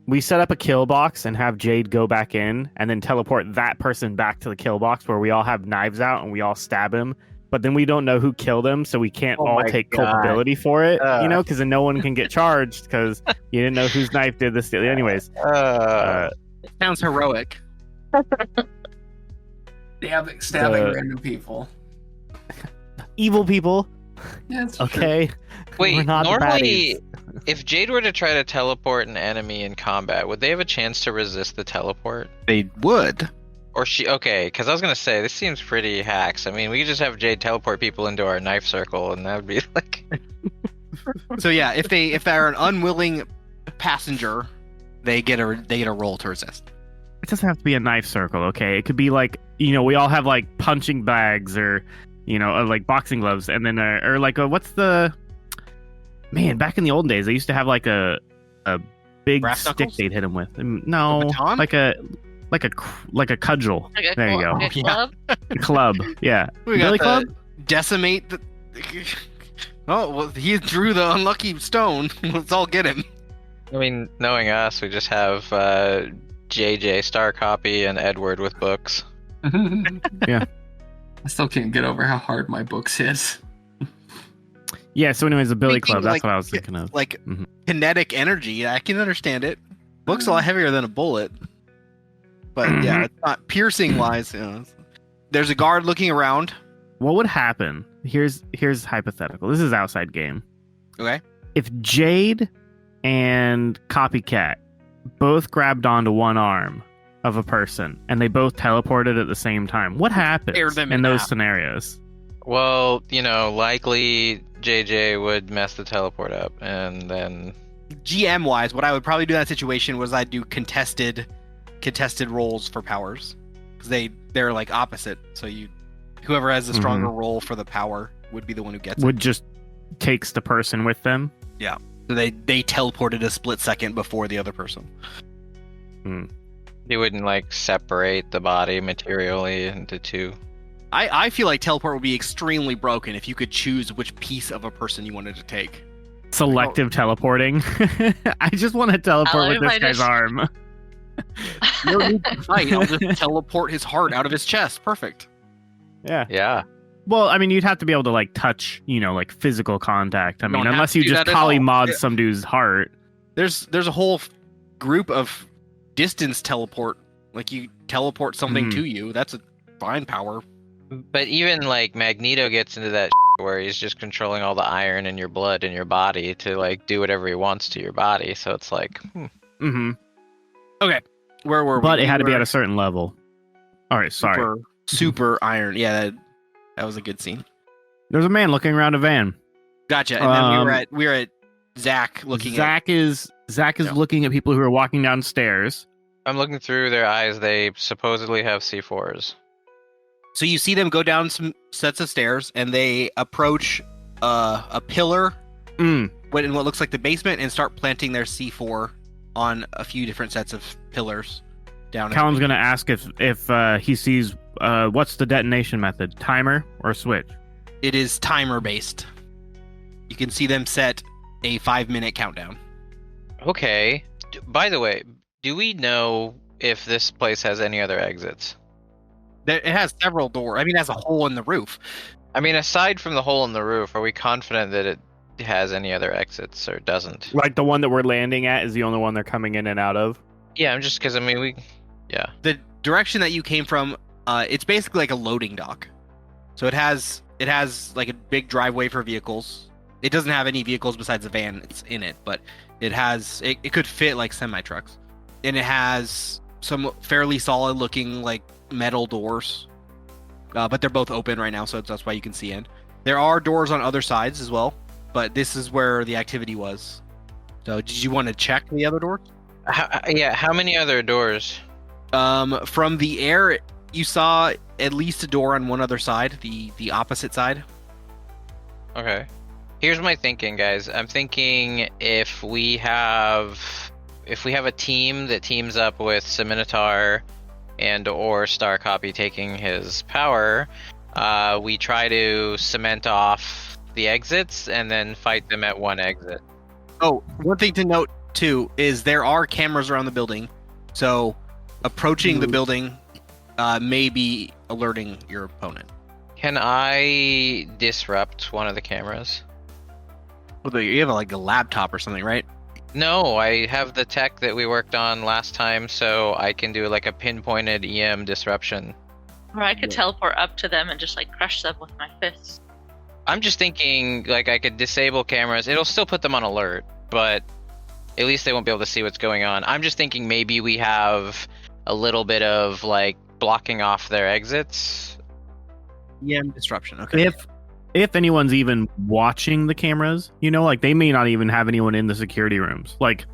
We set up a kill box and have Jade go back in and then teleport that person back to the kill box where we all have knives out and we all stab him. But then we don't know who killed him, so we can't all take culpability for it, because then no one can get charged because you didn't know whose knife did this. Anyways, It sounds heroic. Stabbing random people. evil people. Yeah, it's Okay. Wait, We're not the normally, baddies. if Jade were to try to teleport an enemy in combat, would they have a chance to resist the teleport? They would. Or okay, because I was gonna say this seems pretty hacks. I mean, we could just have Jade teleport people into our knife circle, and that would be like. So yeah, if they're an unwilling passenger, they get a roll to resist. It doesn't have to be a knife circle, okay? It could be like, we all have like punching bags or, like boxing gloves, and then or like what's the man? Back in the olden days, they used to have like a big Brass stick knuckles? they'd hit him with. No, A baton? like a cudgel. Like a There you go. Like a Yeah. club? A club, yeah. We Billy got club. decimate the. Oh well, he drew the unlucky stone. Let's all get him. I mean, knowing us, we just have JJ star copy and Edward with books. I still can't get over how hard my books hit. Yeah. So, anyways, the Billy Thinking, club. That's like, what I was thinking of. Like Mhm. kinetic energy. I can understand it. Looks a lot heavier than a bullet. But yeah, it's not piercing wise. There's a guard looking around. What would happen? Here's hypothetical. This is outside game. Okay. If Jade and Copycat both grabbed onto one arm of a person and they both teleported at the same time, what happens Tear them in in those half. scenarios? Well, likely JJ would mess the teleport up, and then GM wise, what I would probably do in that situation was I'd do contested rolls for powers, because they're like opposite. So whoever has the stronger roll for the power would be the one who gets Would it. just takes the person with them. So they teleported a split second before the other person. he wouldn't like separate the body materially into two. I feel like teleport would be extremely broken if you could choose which piece of a person you wanted to take. Selective teleporting. I just want to teleport with this guy's arm. No need to fight. I'll just teleport his heart out of his chest. Perfect. Yeah. Yeah. Well, I mean, you'd have to be able to like touch, like physical contact. I You mean, don't have unless to you do just that at all. polymod Yeah. some dude's heart. There's a whole group of distance teleport. Like you teleport something to you. That's a fine power. But even like Magneto gets into that where he's just controlling all the iron in your blood in your body to like do whatever he wants to your body. So it's like, Mm-hmm. Where were we? But it had to be We at were a certain level. All right, sorry. super iron. Yeah, that was a good scene. There's a man looking around a van. Gotcha. And then we were at Zach looking Zach is Yeah. looking at people who are walking downstairs. I'm looking through their eyes. They supposedly have C4s. So you see them go down some sets of stairs, and they approach a pillar in what looks like the basement, and start planting their C4 on a few different sets of pillars down. Callum's going to ask if he sees what's the detonation method, timer or switch. It is timer based. You can see them set a 5-minute countdown. Okay. By the way, do we know if this place has any other exits? It has several doors. I mean, it has a hole in the roof. I mean, aside from the hole in the roof, are we confident that it has any other exits or doesn't? Like the one that we're landing at is the only one they're coming in and out of. Yeah, I'm just because I mean yeah. The direction that you came from, it's basically like a loading dock. So it has like a big driveway for vehicles. It doesn't have any vehicles besides the van that's in it, but it could fit like semi trucks, and it has some fairly solid looking like metal doors, but they're both open right now, so that's why you can see in. There are doors on other sides as well, but this is where the activity was. So did you want to check the other doors? How many other doors? From the air, you saw at least a door on one other side, the opposite side. Okay. Here's my thinking, guys. I'm thinking if we have a team that teams up with Siminotar and or Star Copy taking his power, we try to cement off the exits and then fight them at one exit. Oh, one thing to note too is there are cameras around the building, so approaching the building may be alerting your opponent. Can I disrupt one of the cameras? Well, you have like a laptop or something, right? No, I have the tech that we worked on last time, so I can do like a pinpointed EM disruption. Or I could teleport up to them and just like crush them with my fists. I'm just thinking like I could disable cameras. It'll still put them on alert, but at least they won't be able to see what's going on. I'm just thinking maybe we have a little bit of like blocking off their exits. Yeah, disruption. Okay. If anyone's even watching the cameras, like they may not even have anyone in the security rooms. Like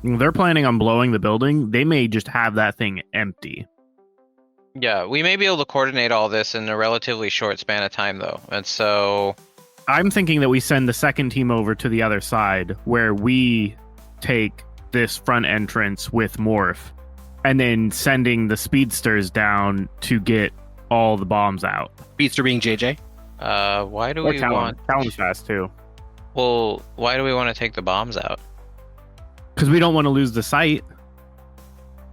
they're planning on blowing the building, they may just have that thing empty. Yeah, we may be able to coordinate all this in a relatively short span of time though. And so I'm thinking that we send the second team over to the other side where we take this front entrance with Morph and then sending the speedsters down to get all the bombs out. Speedster being JJ. Why do Or we Callum. want... Callum's fast too. Well, why do we want to take the bombs out? Because we don't want to lose the site.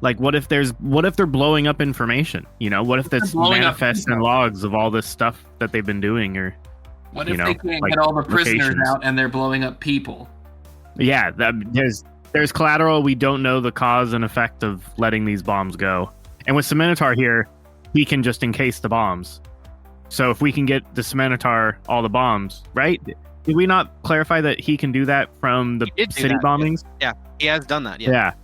Like, what if they're blowing up information? What if this manifests in logs of all this stuff that they've been doing, or what if they can't get all the prisoners locations out and they're blowing up people? Yeah, there's collateral. We don't know the cause and effect of letting these bombs go. And with Siminotar here, he can just encase the bombs. So if we can get the Siminotar all the bombs, right? Did we not clarify that he can do that from the city bombings? Yeah, he has done that. Yeah.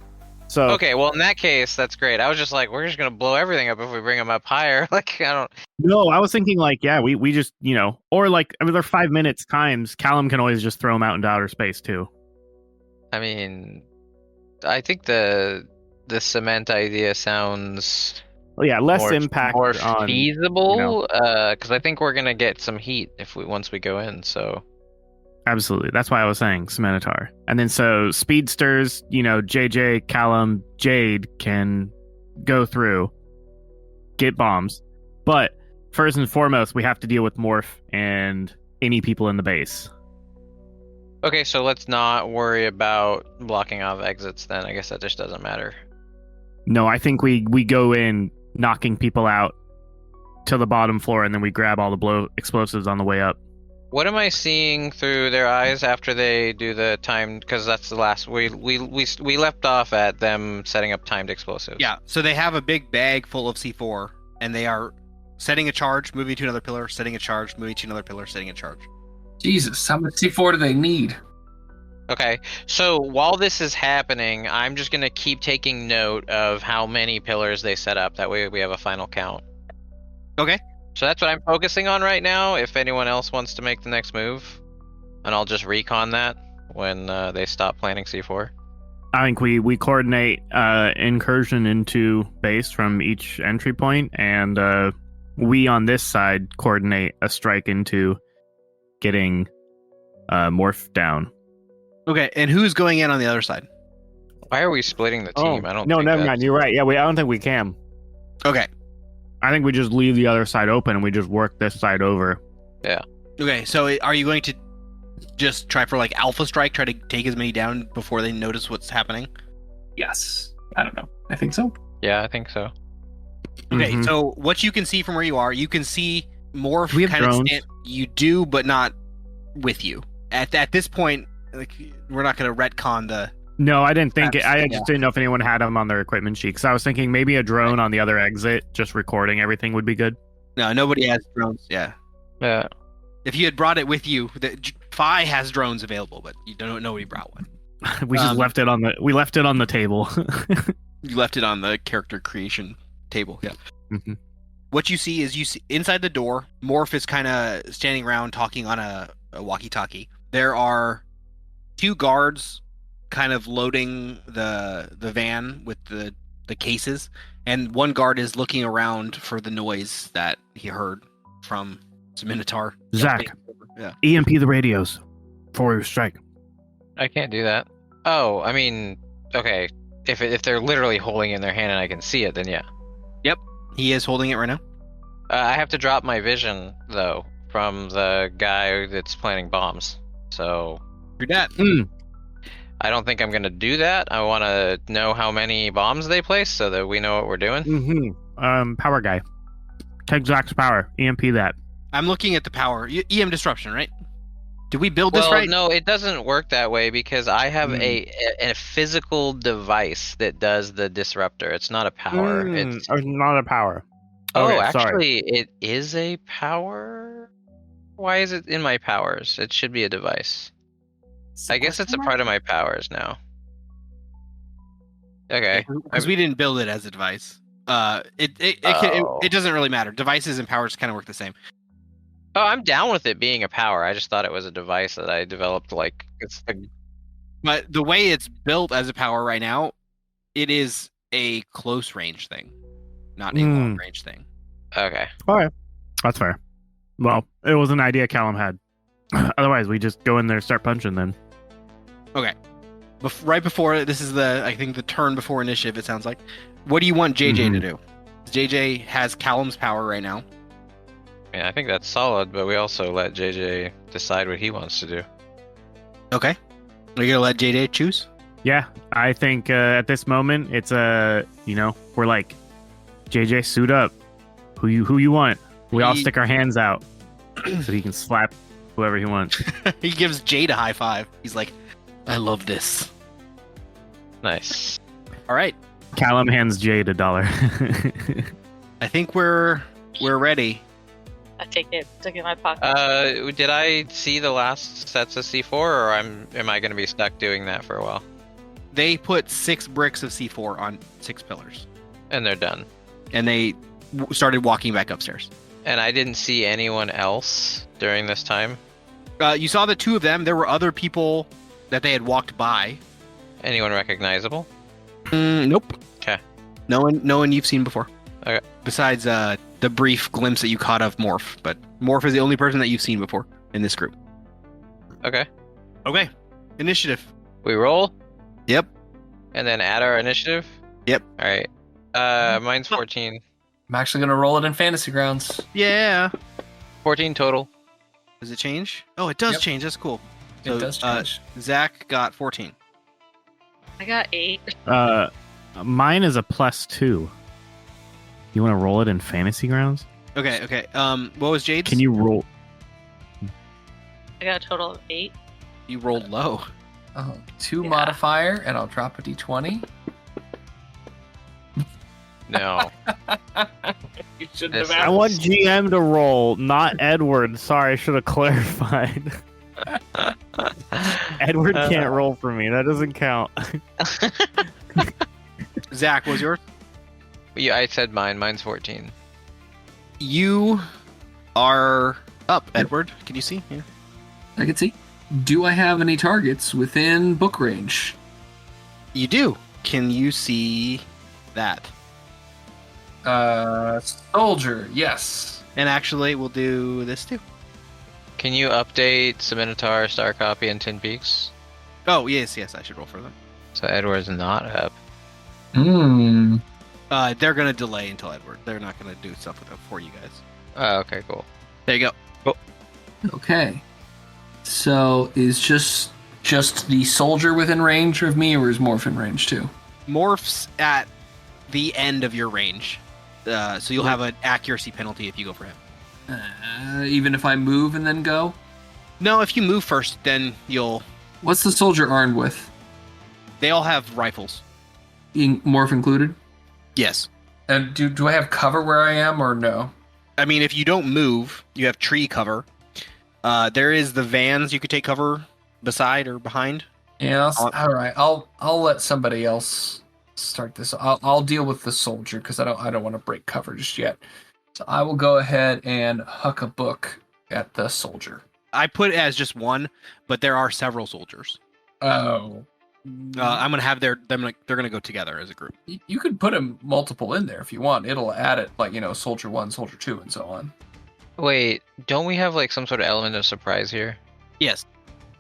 So Okay, well in that case, that's great. I was just like, we're just gonna blow everything up if we bring them up higher. Like, I don't. No, I was thinking like, yeah, we just or like, I mean, they're 5 minutes times. Callum can always just throw them out into outer space too. I mean, I think the cement idea sounds Well, yeah, less impact, more on feasible. Because I think we're gonna get some heat once we go in. So absolutely, that's why I was saying Siminotar, and then so speedsters, JJ, Callum, Jade can go through, get bombs, but first and foremost, we have to deal with Morph and any people in the base. okay, so let's not worry about blocking off exits then. I guess that just doesn't matter. No, I think we go in knocking people out to the bottom floor, and then we grab all the explosives on the way up. What am I seeing through their eyes after they do the timed? Because that's the last we left off at them setting up timed explosives. Yeah, so they have a big bag full of C4, and they are setting a charge, moving to another pillar, setting a charge, moving to another pillar, setting a charge. Jesus, how much C4 do they need? Okay, so while this is happening, I'm just gonna keep taking note of how many pillars they set up. That way we have a final count. Okay. So that's what I'm focusing on right now. If anyone else wants to make the next move, and I'll just recon that when they stop planning C4. I think we coordinate incursion into base from each entry point, and we on this side coordinate a strike into getting Morph down. Okay, and who's going in on the other side? Why are we splitting the team? I don't. No, think never that's- mind. You're right. Yeah, I don't think we can. Okay. I think we just leave the other side open and we just work this side over. Okay, so are you going to just try for like Alpha Strike, try to take as many down before they notice what's happening? Yes. I don't know. I think so. Yeah, I think so. Okay, Mhm. so what you can see from where you are, you can see Morph Do we have kind of drones? you do, but not with you. At this point, like we're not going to retcon the. No, I didn't think it. I Yeah. just didn't know if anyone had them on their equipment sheet. Because I was thinking maybe a drone on the other exit, just recording everything would be good. No, nobody has drones. Yeah, Yeah. if you had brought it with you, Phi has drones available, but you don't. Nobody brought one. We just left it on the table. You left it on the character creation table. Yeah. Mhm. What you see is inside the door, Morph is kind of standing around talking on a walkie-talkie. There are 2 guards kind of loading the van with the cases, and 1 guard is looking around for the noise that he heard from Minotaur. Zach. Yeah. EMP the radios before we strike. I can't do that. Oh, I mean, okay. If they're literally holding it in their hand and I can see it, then yeah. He is holding it right now. I have to drop my vision though from the guy that's planting bombs. So You're dead. I don't think I'm gonna do that. I want to know how many bombs they place so that we know what we're doing. Mm-hmm. Power guy. Take Zach's power. EMP that. I'm looking at the power. EM disruption, right? Did we build this Well, right? no, it doesn't work that way because I have a physical device that does the disruptor. It's not a power. It's not a power. oh, Okay, actually, sorry. it is a power. Why is it in my powers? It should be a device. I guess it's a part of my powers now. Okay. Because we didn't build it as a device. It doesn't really matter. Devices and powers kind of work the same. Oh, I'm down with it being a power. I just thought it was a device that I developed. Like it's the But the way it's built as a power right now, it is a close range thing, not a long range thing. okay. All right. That's fair. Well, it was an idea Callum had. Otherwise, we just go in there and start punching then. Okay. Right before this is I think the turn before initiative. It sounds like. What do you want JJ to do? JJ has Callum's power right now. Yeah, I think that's solid, but we also let JJ decide what he wants to do. Okay. Are you gonna let JJ choose? Yeah, I think at this moment it's we're like, JJ, suit up. Who you want? We all stick our hands out so he can slap whoever he wants. He gives Jade a high five. He's like, I love this. Nice. All right. Callum hands Jade $1. I think we're ready. I take it in my pocket. Did I see the last sets of C4, or am I going to be stuck doing that for a while? They put 6 bricks of C4 on 6 pillars, And they're done. and they started walking back upstairs. And I didn't see anyone else during this time. You saw the 2 of them. There were other people that they had walked by. Anyone recognizable? Nope. Okay. No one you've seen before. Okay. Besides the brief glimpse that you caught of Morph, but Morph is the only person that you've seen before in this group. Okay. Okay. Initiative. We roll, Yep. and then add our initiative? Yep. All right. Mine's 14. I'm actually gonna roll it in Fantasy Grounds. Yeah. 14 total. Does it change? Oh, it does Yep. change. That's cool. It does change. Zach got 14. I got 8. Mine is a +2. You want to roll it in Fantasy Grounds? Okay. What was Jade's? Can you roll? I got a total of 8. You rolled low. 2 Yeah. modifier, and I'll drop a d20. No. You shouldn't This- have I asked. want GM to roll, not Edward. Sorry, I should have clarified. Edward can't roll for me. That doesn't count. Zach, what was yours? Yeah, I said mine. Mine's 14. You are up, Edward. Can you see? Yeah. I can see. Do I have any targets within book range? You do. Can you see that? Soldier, yes. And actually, we'll do this too. Can you update Minotaur, Star Copy, and Tin Peaks? Oh, yes, I should roll for them. So Edward's not up. Hmm. They're going to delay until Edward. They're not going to do stuff with it for you guys. Oh, okay, cool. There you go. Okay. So is just the soldier within range of me, or is Morph in range too? Morph's at the end of your range. So you'll have an accuracy penalty if you go for him. Even if I move and then go? No, if you move first, then you'll... What's the soldier armed with? They all have rifles. Morph included? Yes. And do I have cover where I am, or no? I mean, if you don't move, you have tree cover. There is the vans you could take cover beside or behind. Yeah, all right. I'll let somebody else start this. I'll deal with the soldier because I don't want to break cover just yet. So I will go ahead and huck a book at the soldier. I put it as just one, but there are several soldiers. Oh. I'm gonna have they're gonna go together as a group. You could put them multiple in there if you want. It'll add it like soldier 1, soldier 2, and so on. Wait, don't we have like some sort of element of surprise here? Yes.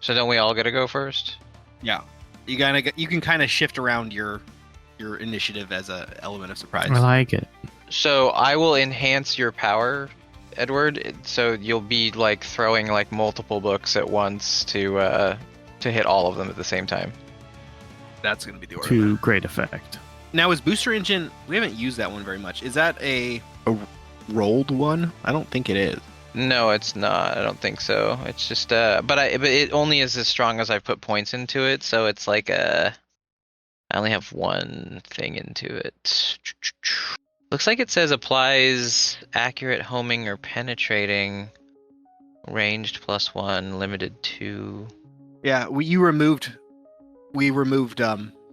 So don't we all get to go first? Yeah. You can kind of shift around your initiative as a element of surprise. I like it. So I will enhance your power, Edward. So you'll be like throwing like multiple books at once to hit all of them at the same time. That's gonna be the order. To great effect. Now, is Booster Engine? We haven't used that one very much. Is that a rolled one? I don't think it is. No, it's not. I don't think so. It's just but it only is as strong as I've put points into it. So it's like I only have one thing into it. Looks like it says applies accurate homing or penetrating, ranged +1, limited 2. Yeah, we removed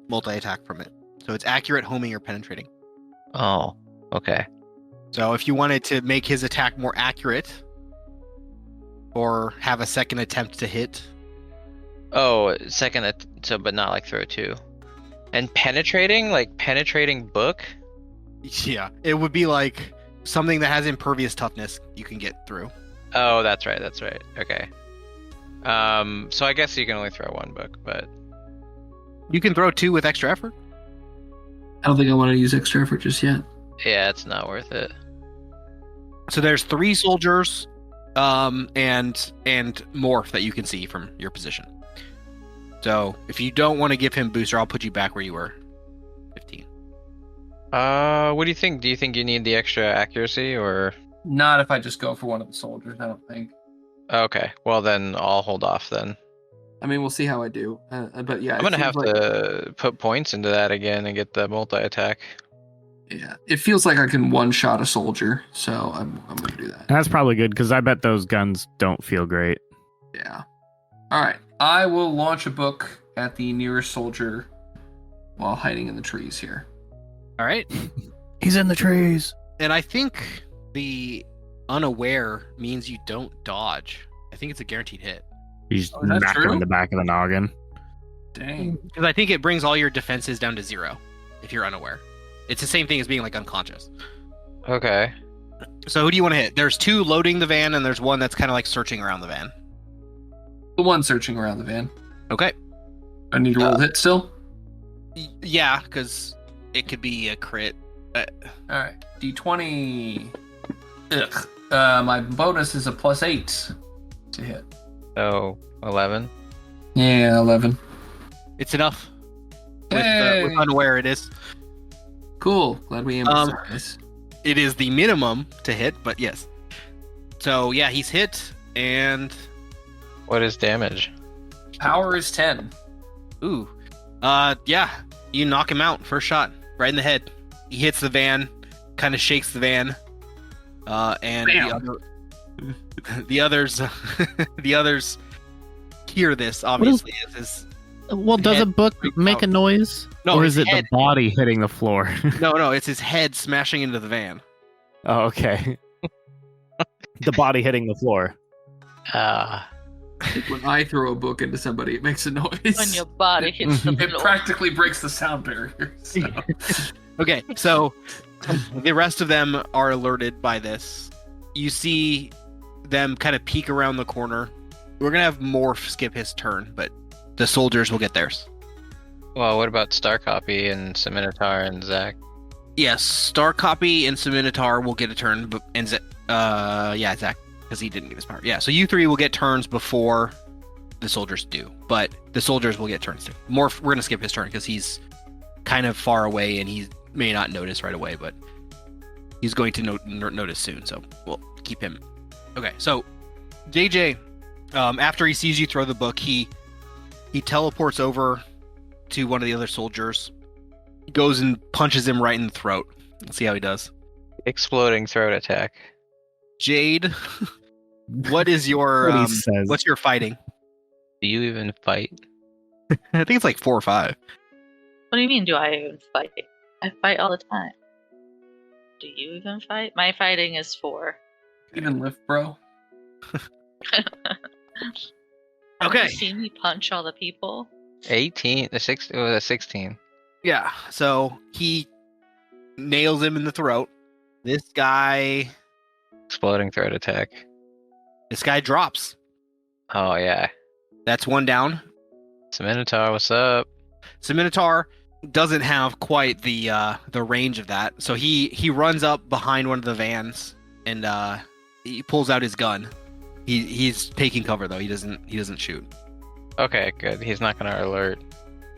multi-attack from it. So it's accurate homing or penetrating. Oh, okay. So if you wanted to make his attack more accurate or have a second attempt to hit. Oh, so but not like throw 2. And penetrating, like penetrating book? Yeah, it would be like something that has impervious toughness you can get through. Oh, that's right. Okay. So I guess you can only throw 1 book, but You can throw 2 with extra effort. I don't think I want to use extra effort just yet. yeah, it's not worth it. So there's 3 soldiers, and Morph that you can see from your position. So if you don't want to give him booster, I'll put you back where you were. 15. What do you think? Do you think you need the extra accuracy or? Not if I just go for one of the soldiers, I don't think. Okay, well then I'll hold off then. I mean, we'll see how I do. But yeah, I'm gonna have to put points into that again and get the multi-attack. Yeah, it feels like I can one-shot a soldier, so I'm gonna do that. That's probably good because I bet those guns don't feel great. Yeah. All right, I will launch a book at the nearest soldier while hiding in the trees here. All right. He's in the trees. And I think the unaware means you don't dodge. I think it's a guaranteed hit. You just Oh, is that knock him true? in the back of the noggin. Dang. Because I think it brings all your defenses down to 0 if you're unaware. It's the same thing as being like unconscious. Okay. So who do you want to hit? There's 2 loading the van, and there's 1 that's kind of like searching around the van. The one searching around the van. Okay. I need to roll hit still? Yeah, because it could be a crit. All right, D20. Ugh. My bonus is a +8 to hit. So 11. Yeah, 11. It's enough. Hey! With unaware, it is. Cool. Glad we emphasized. It is the minimum to hit, but yes. So yeah, he's hit, and What is damage? Power is 10. ooh, yeah, you knock him out first shot, right in the head. He hits the van, kind of shakes the van, and Bam. the others hear this. Obviously, as his Well, does a head book freaks make out. a noise? No, or his is it head. the body hitting the floor? No, it's his head smashing into the van. Oh, okay. The body hitting the floor. When I throw a book into somebody, it makes a noise. When your body hits the It floor. practically breaks the sound barrier. So. Okay, so the rest of them are alerted by this. You see them kind of peek around the corner. We're gonna have Morph skip his turn, but the soldiers will get theirs. Well, what about Star Copy and Minotaur and Zach? Yes, Star Copy and Minotaur will get a turn, but Zach, because he didn't get his power. Yeah, so you 3 will get turns before the soldiers do, but the soldiers will get turns too. Morph, we're gonna skip his turn because he's kind of far away and he may not notice right away, but he's going to notice soon, so we'll keep him. Okay, so JJ, after he sees you throw the book, he teleports over to one of the other soldiers, goes and punches him right in the throat. Let's see how he does. Exploding throat attack. Jade, what is your What he says. what's your fighting? Do you even fight? I think it's like 4 or 5. What do you mean, do I even fight? I fight all the time. Do you even fight? My fighting is 4. Even lift, bro. Have Okay. you seen me punch all the people? 18. The 6. It was a 16. Yeah, so he nails him in the throat. This guy Exploding throat attack. drops. Oh yeah. That's 1 down. Minotaur, what's up? So Minotaur doesn't have quite the range of that, so he runs up behind one of the vans and he pulls out his gun. He's taking cover though. He doesn't shoot. Okay, good. He's not gonna alert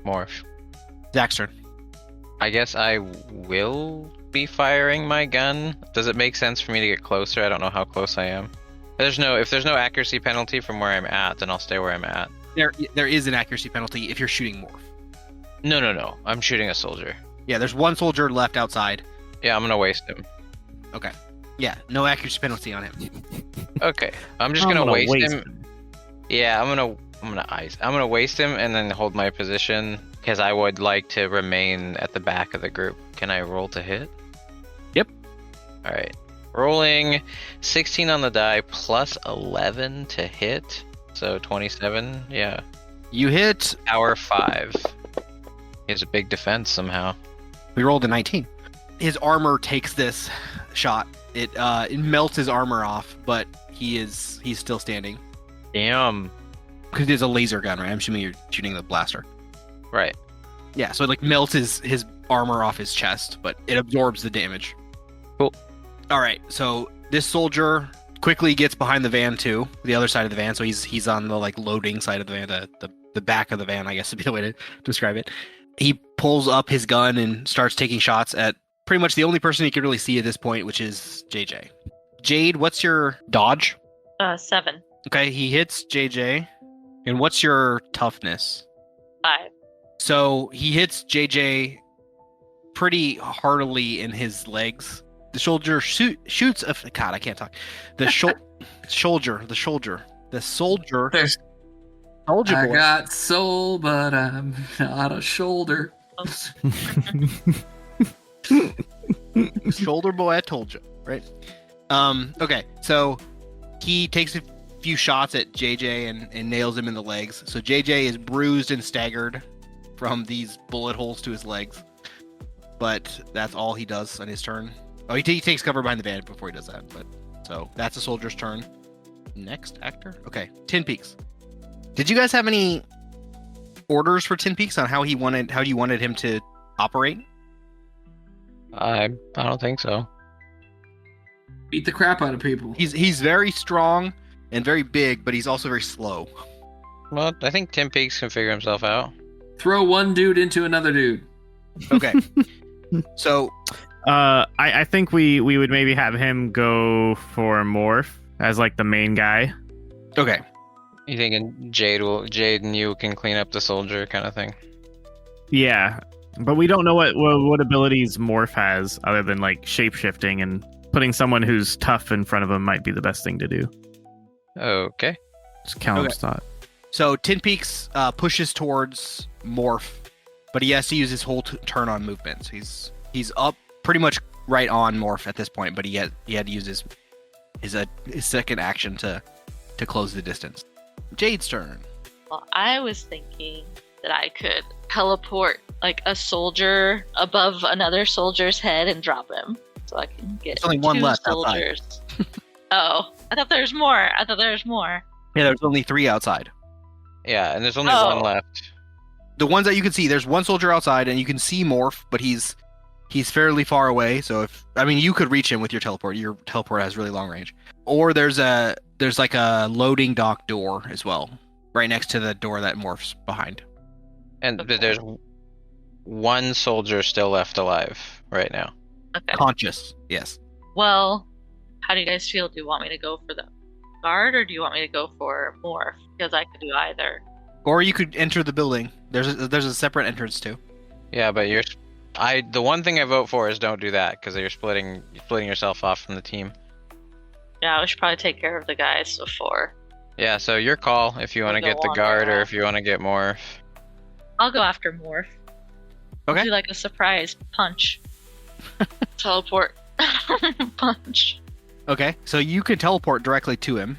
Morph. Zach's turn. I guess I will be firing my gun. Does it make sense for me to get closer? I don't know how close I am. If there's no accuracy penalty from where I'm at, then I'll stay where I'm at. There is an accuracy penalty if you're shooting Morph. No. I'm shooting a soldier. Yeah, there's 1 soldier left outside. Yeah, I'm gonna waste him. Okay. Yeah, no accuracy penalty on him. Okay, I'm just gonna waste him. Yeah, I'm gonna waste him and then hold my position because I would like to remain at the back of the group. Can I roll to hit? Yep. All right. Rolling 16 on the die plus 11 to hit. So 27. Yeah. You hit. Power 5. He has a big defense somehow. We rolled a 19. His armor takes this shot. It melts his armor off, but he's still standing. Damn. Because it is a laser gun, right? I'm assuming you're shooting the blaster. Right. Yeah, so it like melts his armor off his chest, but it absorbs the damage. Cool. All right, so this soldier quickly gets behind the van too, the other side of the van. So he's on the like loading side of the van, the back of the van, I guess would be the way to describe it. He pulls up his gun and starts taking shots at pretty much the only person he can really see at this point, which is JJ. Jade, what's your dodge? 7. Okay, he hits JJ. And what's your toughness? 5. So he hits JJ pretty heartily in his legs. The soldier shoots a... God, I can't talk. The soldier. There's Soldier I boy. got soul, but I'm not a shoulder. Shoulder boy, I told you, right? Okay, so he takes a few shots at JJ and nails him in the legs. So JJ is bruised and staggered from these bullet holes to his legs. But that's all he does on his turn. Oh, he takes cover behind the van before he does that. But so that's a soldier's turn. Next actor. Okay, Tin Peaks. Did you guys have any orders for Tin Peaks on how you wanted him to operate? I don't think so. Beat the crap out of people. He's very strong and very big, but he's also very slow. Well, I think Tim Peaks can figure himself out. Throw one dude into another dude. Okay. So I think we would maybe have him go for Morph as like the main guy. okay. You thinking Jade and you can clean up the soldier kind of thing? Yeah, but we don't know what abilities Morph has other than like shape-shifting, and putting someone who's tough in front of him might be the best thing to do. Okay. It's Callum's thought. So Tin Peaks pushes towards Morph, but he has to use his whole turn on movement. So he's up pretty much right on Morph at this point, but he had to use his second action to close the distance. Jade's turn. Well, I was thinking that I could teleport like a soldier above another soldier's head and drop him, so I can get There's only one 2 left soldiers. Oh, I thought there was more. Yeah, there's only 3 outside. Yeah, and there's only Oh. one left. The ones that you can see, there's one soldier outside, and you can see Morph, but he's fairly far away. So you could reach him with your teleport. Your teleport has really long range. Or there's like a loading dock door as well, right next to the door that Morph's behind. And Okay. there's one soldier still left alive right now. Okay. Conscious, yes. Well, how do you guys feel? Do you want me to go for the guard or do you want me to go for Morph? Because I could do either. Or you could enter the building. There's a separate entrance too. Yeah, but the one thing I vote for is don't do that because you're splitting yourself off from the team. Yeah, we should probably take care of the guys before. Yeah, so your call if you want to We'll get go the on guard their or if you want to get more. I'll go after Morph. Okay. Do like a surprise punch. Teleport punch. Okay, so you can teleport directly to him,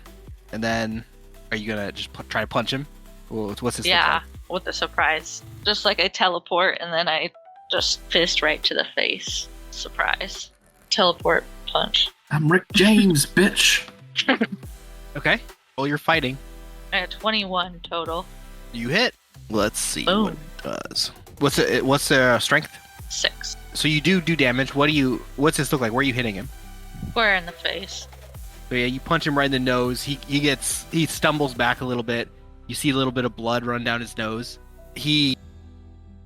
and then are you gonna just try to punch him? What's this? look Yeah, like? with the surprise. Just like I teleport and then I just fist right to the face. Surprise. Teleport punch. I'm Rick James, bitch. Okay. Well, you're fighting. I had 21 total. You hit. Let's see Boom. what it does. What's the strength? 6. So you do damage. What's this look like? Where are you hitting him? Square in the face. So yeah, you punch him right in the nose. He stumbles back a little bit. You see a little bit of blood run down his nose. He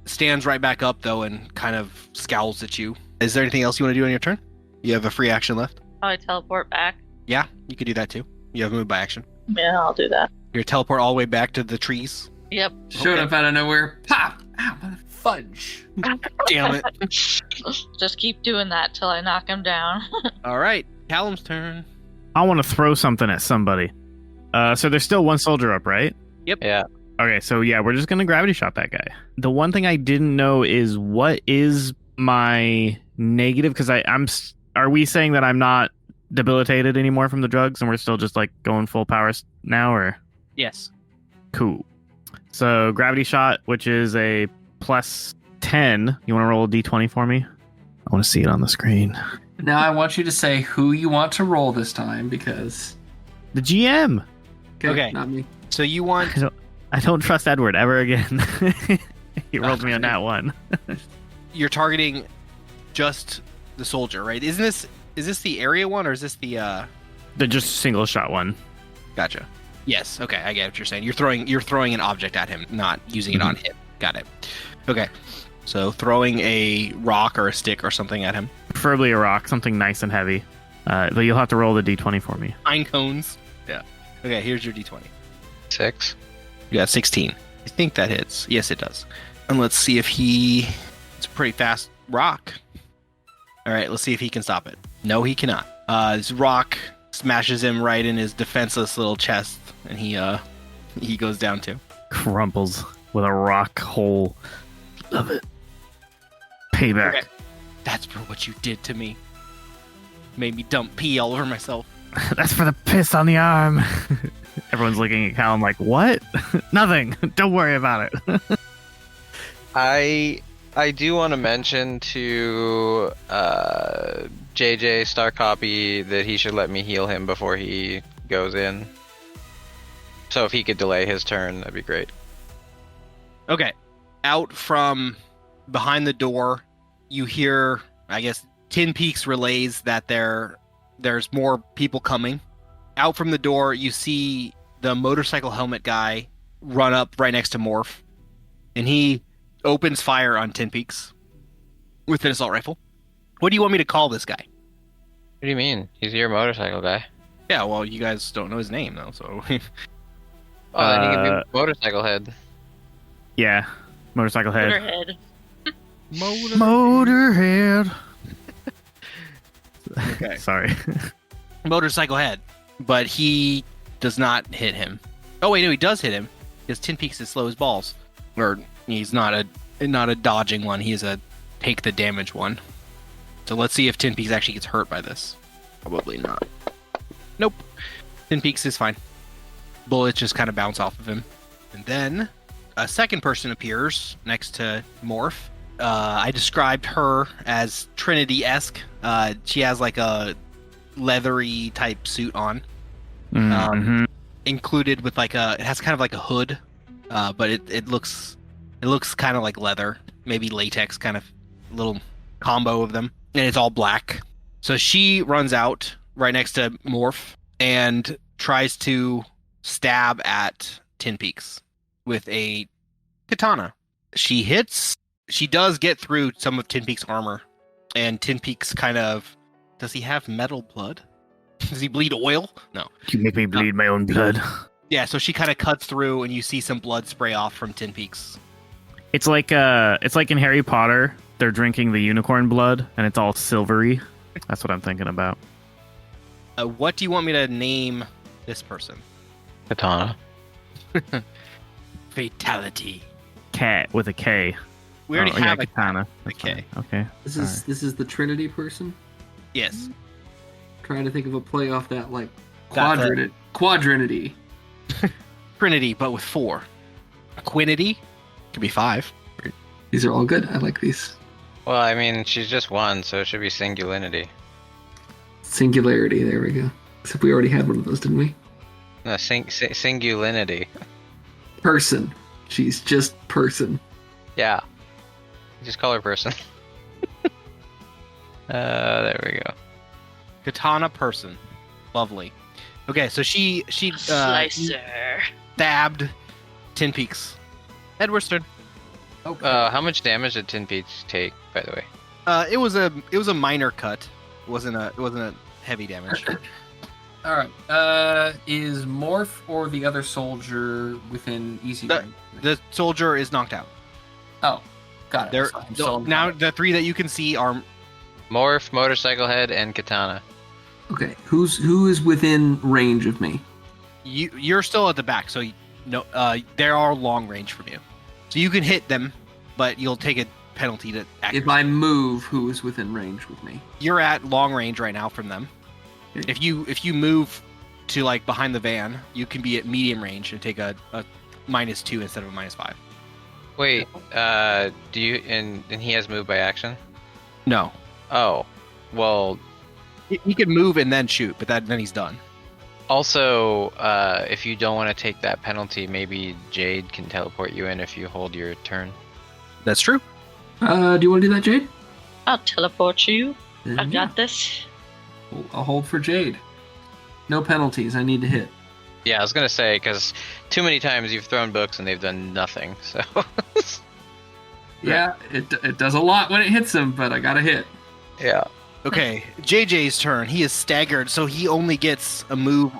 stands right back up though and kind of scowls at you. Is there anything else you want to do on your turn? You have a free action left. Probably teleport back. Yeah, you could do that too. You have a move by action. Yeah, I'll do that. You're gonna teleport all the way back to the trees. Yep. Showed Okay. up out of nowhere. Pop! Ow, mother fudge. Damn it. Just keep doing that till I knock him down. All right, Callum's turn. I want to throw something at somebody. So there's still one soldier up, right? Yeah. Okay, so yeah, we're just gonna gravity shot that guy. The one thing I didn't know is what is my negative? Because are we saying that I'm not debilitated anymore from the drugs, and we're still just like going full powers now, or Yes. cool? So gravity shot, which is a plus 10. You want to roll a d20 for me? I want to see it on the screen. Now I want you to say who you want to roll this time because. The GM. Okay. Not me. So you want I don't trust Edward ever again. He rolled me on that one. you're targeting just the soldier, right? Is this the area one or is this the The just single shot one. Gotcha. Yes, okay, I get what you're saying. You're throwing an object at him, not using it on him. Got it. Okay. So throwing a rock or a stick or something at him. Preferably a rock, something nice and heavy. But you'll have to roll the d20 for me. Pine cones. Yeah. Okay, here's your d20. 6. You got 16. I think that hits. Yes, it does. And let's see if it's a pretty fast rock. All right, let's see if he can stop it. No, he cannot. This rock smashes him right in his defenseless little chest, and he goes down too. Crumples with a rock hole. Love it. Payback. Okay. That's for what you did to me. Made me dump pee all over myself. That's for the piss on the arm. Everyone's looking at Callum like, what? Nothing. Don't worry about it. I do want to mention to JJ Star Copy that he should let me heal him before he goes in. So if he could delay his turn, that'd be great. Okay. Out from behind the door, you hear, I guess, Tin Peaks relays that there's more people coming. Out from the door, you see the motorcycle helmet guy run up right next to Morph, and he opens fire on Tin Peaks with an assault rifle. What do you want me to call this guy? What do you mean? He's your motorcycle guy. Yeah, well, you guys don't know his name, though, so... Oh, then he can be motorcycle head. Yeah. Motorcycle head. Motorhead. Motorhead. Okay. Sorry. Motorcycle head. But he does not hit him. Oh, wait, no, he does hit him. Because Tin Peaks is slow as balls. Or he's not a dodging one. He is a take the damage one. So let's see if Tin Peaks actually gets hurt by this. Probably not. Nope. Tin Peaks is fine. Bullets just kind of bounce off of him. And then a second person appears next to Morph. I described her as Trinity-esque. She has like a leathery type suit on. Mhm. Included with it has kind of like a hood. But it looks kind of like leather. Maybe latex, kind of little combo of them. And it's all black. So she runs out right next to Morph and tries to stab at Tin Peaks with a katana. She hits. She does get through some of Tin Peaks' armor, and Tin Peaks kind of. Does he have metal blood? Does he bleed oil? No. You make me bleed my own blood. Yeah, so she kind of cuts through, and you see some blood spray off from Tin Peaks. It's like in Harry Potter, they're drinking the unicorn blood, and it's all silvery. That's what I'm thinking about. What do you want me to name this person? Katana. Fatality. Cat with a K. We already have a katana. That's K. Okay. This is the Trinity person. Yes. Trying to think of a play off that like That's quadrinity. Trinity, but with 4. Quinity could be 5. These are all good. I like these. Well, I mean, she's just one, so it should be singularity. Singularity. There we go. Except we already had one of those, didn't we? No, singularity. Person. She's just person. Yeah. Just call her person. There we go. Katana person. Lovely. Okay, so she Slicer. stabbed Tin Peaks. Edward's turn. Okay. How much damage did Tin Peaks take, by the way? It was a minor cut. It wasn't a heavy damage. All right. Is Morph or the other soldier within easy range? The soldier is knocked out. Oh, got it. There So I'm still- now the 3 that you can see are Morph, Motorcycle Head, and Katana. Okay. Who is within range of me? you're still at the back, so they are long range from you. So you can hit them, but you'll take a penalty to accuracy. If I move, who is within range with me? You're at long range right now from them. Okay. If you move to like behind the van, you can be at medium range and take a -2 instead of a -5. Wait, do you and he has moved by action? No, Oh, well. he can move and then shoot, but then he's done. Also, if you don't want to take that penalty, maybe Jade can teleport you in if you hold your turn. That's true. Do you want to do that, Jade? I'll teleport you. Then I've got this. I'll hold for Jade. No penalties. I need to hit. Yeah, I was gonna say because too many times you've thrown books and they've done nothing. So Yeah, it does a lot when it hits him, but I got to hit. yeah. Okay, JJ's turn. He is staggered, so he only gets a move.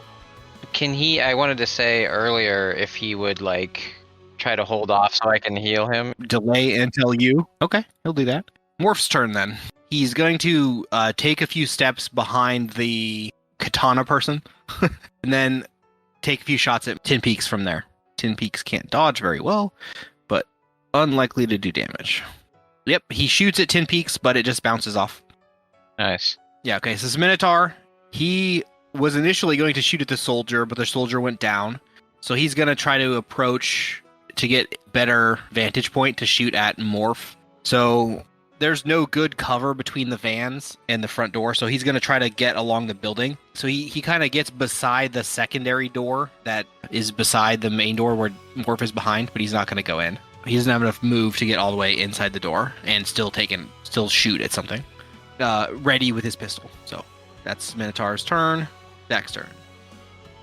Can he? I wanted to say earlier if he would like try to hold off so I can heal him. Delay until you. Okay, he'll do that. Morph's turn then. He's going to take a few steps behind the katana person, and then take a few shots at Tin Peaks from there. Tin Peaks can't dodge very well, but unlikely to do damage. Yep, he shoots at Tin Peaks, but it just bounces off. Nice. Yeah, okay, so this Minotaur, he was initially going to shoot at the soldier, but the soldier went down. So he's going to try to approach to get better vantage point to shoot at Morph. So there's no good cover between the vans and the front door, so he's going to try to get along the building. So he kind of gets beside the secondary door that is beside the main door where Morph is behind, but he's not going to go in. He doesn't have enough move to get all the way inside the door and still shoot at something. Ready with his pistol. So that's Minotaur's turn. Dak's turn.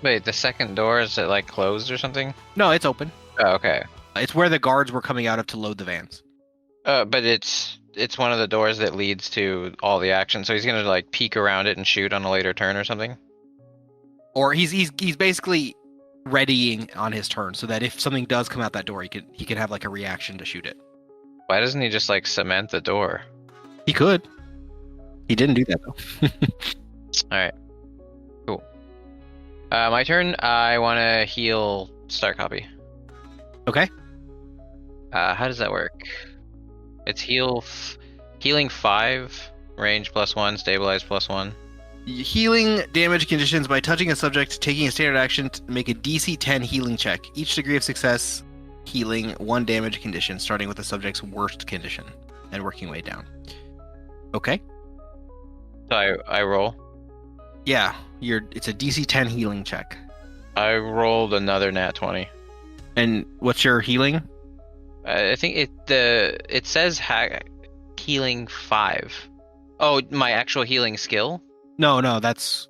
Wait, the second door, is it like closed or something? No, it's open. Oh, okay. It's where the guards were coming out of to load the vans. But it's one of the doors that leads to all the action. So he's gonna like peek around it and shoot on a later turn or something. Or he's basically readying on his turn so that if something does come out that door, he can have like a reaction to shoot it. Why doesn't he just like cement the door? He could. He didn't do that though. All right. Cool. My turn. I want to heal Star Copy. Okay. How does that work? It's healing 5, range +1, stabilize +1. Healing damage conditions by touching a subject, taking a standard action to make a DC 10 healing check. Each degree of success healing 1 damage condition, starting with the subject's worst condition and working way down. Okay. So I roll. Yeah, it's a DC 10 healing check. I rolled another nat 20. And what's your healing? I think it says healing 5. Oh, my actual healing skill? No, that's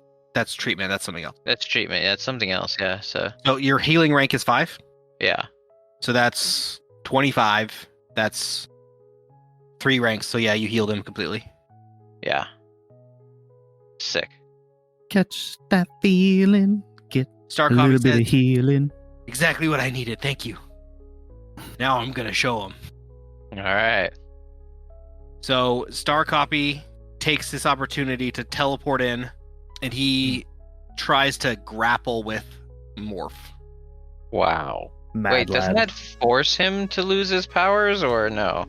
treatment. That's something else. That's treatment. Yeah, it's something else. Yeah. So So your healing rank is 5? Yeah. So that's 25. That's 3 ranks. So yeah, you healed him completely. Yeah. Sick. Catch that feeling. Get Star a little Copy bit says, of healing. exactly what I needed. Thank you. Now I'm going to show him. All right. So Star Copy takes this opportunity to teleport in, and he tries to grapple with Morph. Wow. Mad Wait, doesn't lad. that force him to lose his powers or no?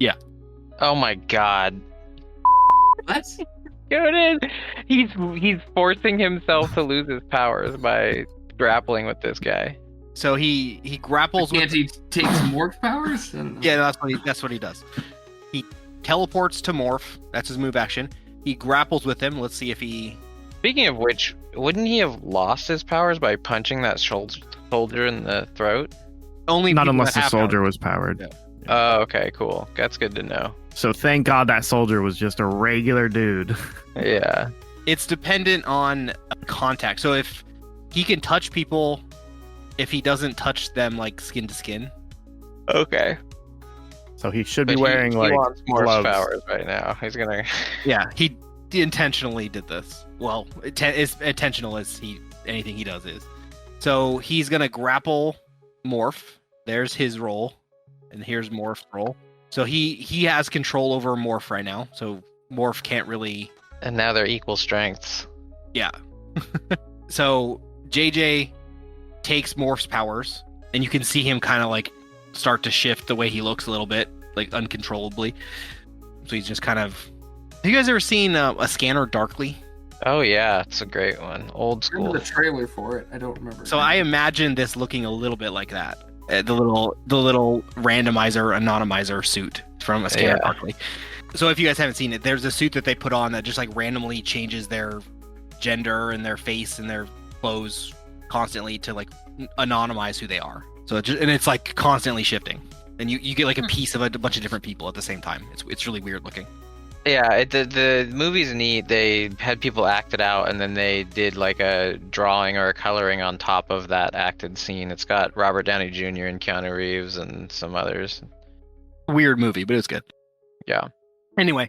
Yeah. Oh my god. What? Dude, he's forcing himself to lose his powers by grappling with this guy. So he grapples Can't with. he take some morph powers? I don't know. Yeah, that's what he does. He teleports to Morph. That's his move action. He grapples with him. Let's see if he. Speaking of which, wouldn't he have lost his powers by punching that soldier in the throat? Only Not people unless that the have soldier powers. was powered. Yeah. Oh, okay, cool. That's good to know. So thank God that soldier was just a regular dude. Yeah. It's dependent on contact. So if he can touch people, if he doesn't touch them like skin to skin. Okay. So he should But be wearing he like wants more gloves. powers right now. He's gonna. Yeah, he intentionally did this. Well, as intentional as anything he does is. So he's gonna grapple Morph. There's his role, and here's Morph's role. So he has control over Morph right now. So Morph can't really. And now they're equal strengths. Yeah. So JJ takes Morph's powers, and you can see him kind of like start to shift the way he looks a little bit, like uncontrollably. So he's just kind of. Have you guys ever seen a Scanner Darkly? Oh yeah, it's a great one. Old I remember school. the trailer for it. I don't remember. So I imagine this looking a little bit like that. The little randomizer anonymizer suit from a Scanner Yeah. Darkly. So if you guys haven't seen it, there's a suit that they put on that just like randomly changes their gender and their face and their clothes constantly to like anonymize who they are. So it's like constantly shifting, and you get like a piece of a bunch of different people at the same time. It's really weird looking. Yeah, the movie's neat. They had people act it out, and then they did like a drawing or a coloring on top of that acted scene. It's got Robert Downey Jr. and Keanu Reeves and some others. Weird movie, but it's good. Yeah. Anyway,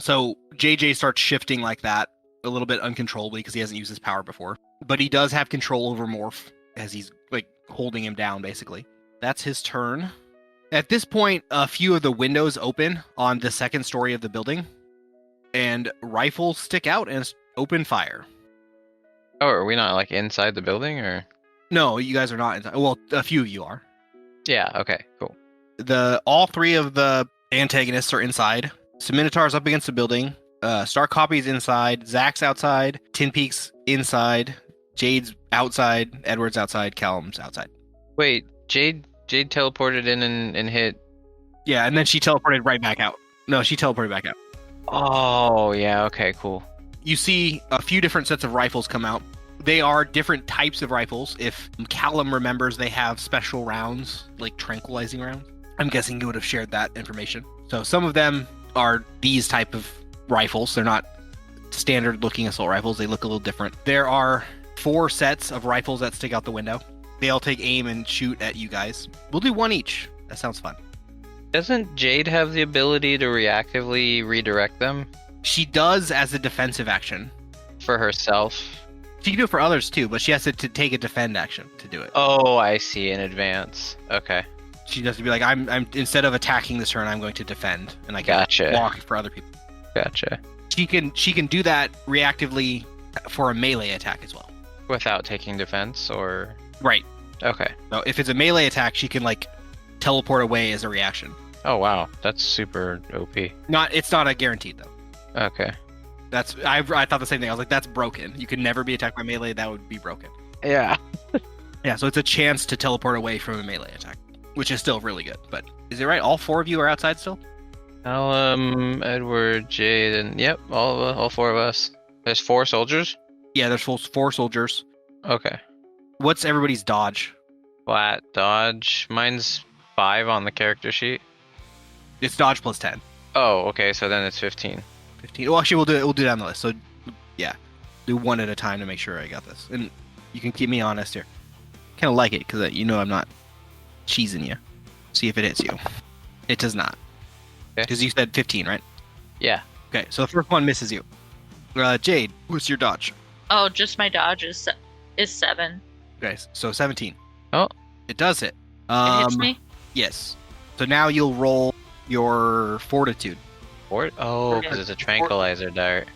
so JJ starts shifting like that a little bit uncontrollably because he hasn't used his power before, but he does have control over Morph as he's like holding him down basically. That's his turn. At this point, a few of the windows open on the second story of the building, and rifles stick out and open fire. Oh, are we not like inside the building or? No, you guys are not inside. Well, a few of you are. Yeah. Okay. Cool. All 3 of the antagonists are inside. Minotaur's up against the building. Star Copy's inside. Zach's outside. Tin Peak's inside. Jade's outside. Edward's outside. Callum's outside. Wait, Jade teleported in and hit. Yeah, and then she teleported right back out. No, she teleported back out. Oh yeah. Okay. Cool. You see a few different sets of rifles come out. They are different types of rifles. If Callum remembers, they have special rounds, like tranquilizing rounds. I'm guessing you would have shared that information. So some of them are these type of rifles. They're not standard looking assault rifles. They look a little different. There are 4 sets of rifles that stick out the window. They all take aim and shoot at you guys. We'll do 1 each. That sounds fun. Doesn't Jade have the ability to reactively redirect them She does as a defensive action. for herself? She can do it for others too, but she has to take a defend action to do it. Oh, I see. In advance. Okay. She has to be like, I'm instead of attacking this turn, I'm going to defend, and I can Gotcha. block for other people. Gotcha. She can do that reactively for a melee attack as well. Without taking defense or. Right. Okay. So if it's a melee attack, she can like teleport away as a reaction. Oh wow, that's super OP. It's not a guaranteed though. Okay. I thought the same thing. I was like, that's broken. You can never be attacked by melee. That would be broken. Yeah. Yeah. So it's a chance to teleport away from a melee attack, which is still really good. But is it right? All 4 of you are outside still? Callum, Edward, Jade, and yep, all 4 of us. There's 4 soldiers. Yeah. There's 4 soldiers. Okay. What's everybody's dodge? Flat dodge. Mine's 5 on the character sheet. It's dodge plus 10. Oh, okay. So then it's 15. 15. Well, actually, we'll do it on the list. So, yeah, do 1 at a time to make sure I got this. And You can keep me honest here. Kind of like it because I'm not cheesing you. See if it hits you. It does not. Okay. Because you said 15, right? Yeah. Okay, so the first one misses you. Jade, what's your dodge? Oh, just my dodge is 7. Okay, so 17. Oh. It does hit. It hits me. Yes. So now you'll roll your fortitude. Oh, because it's a tranquilizer dart.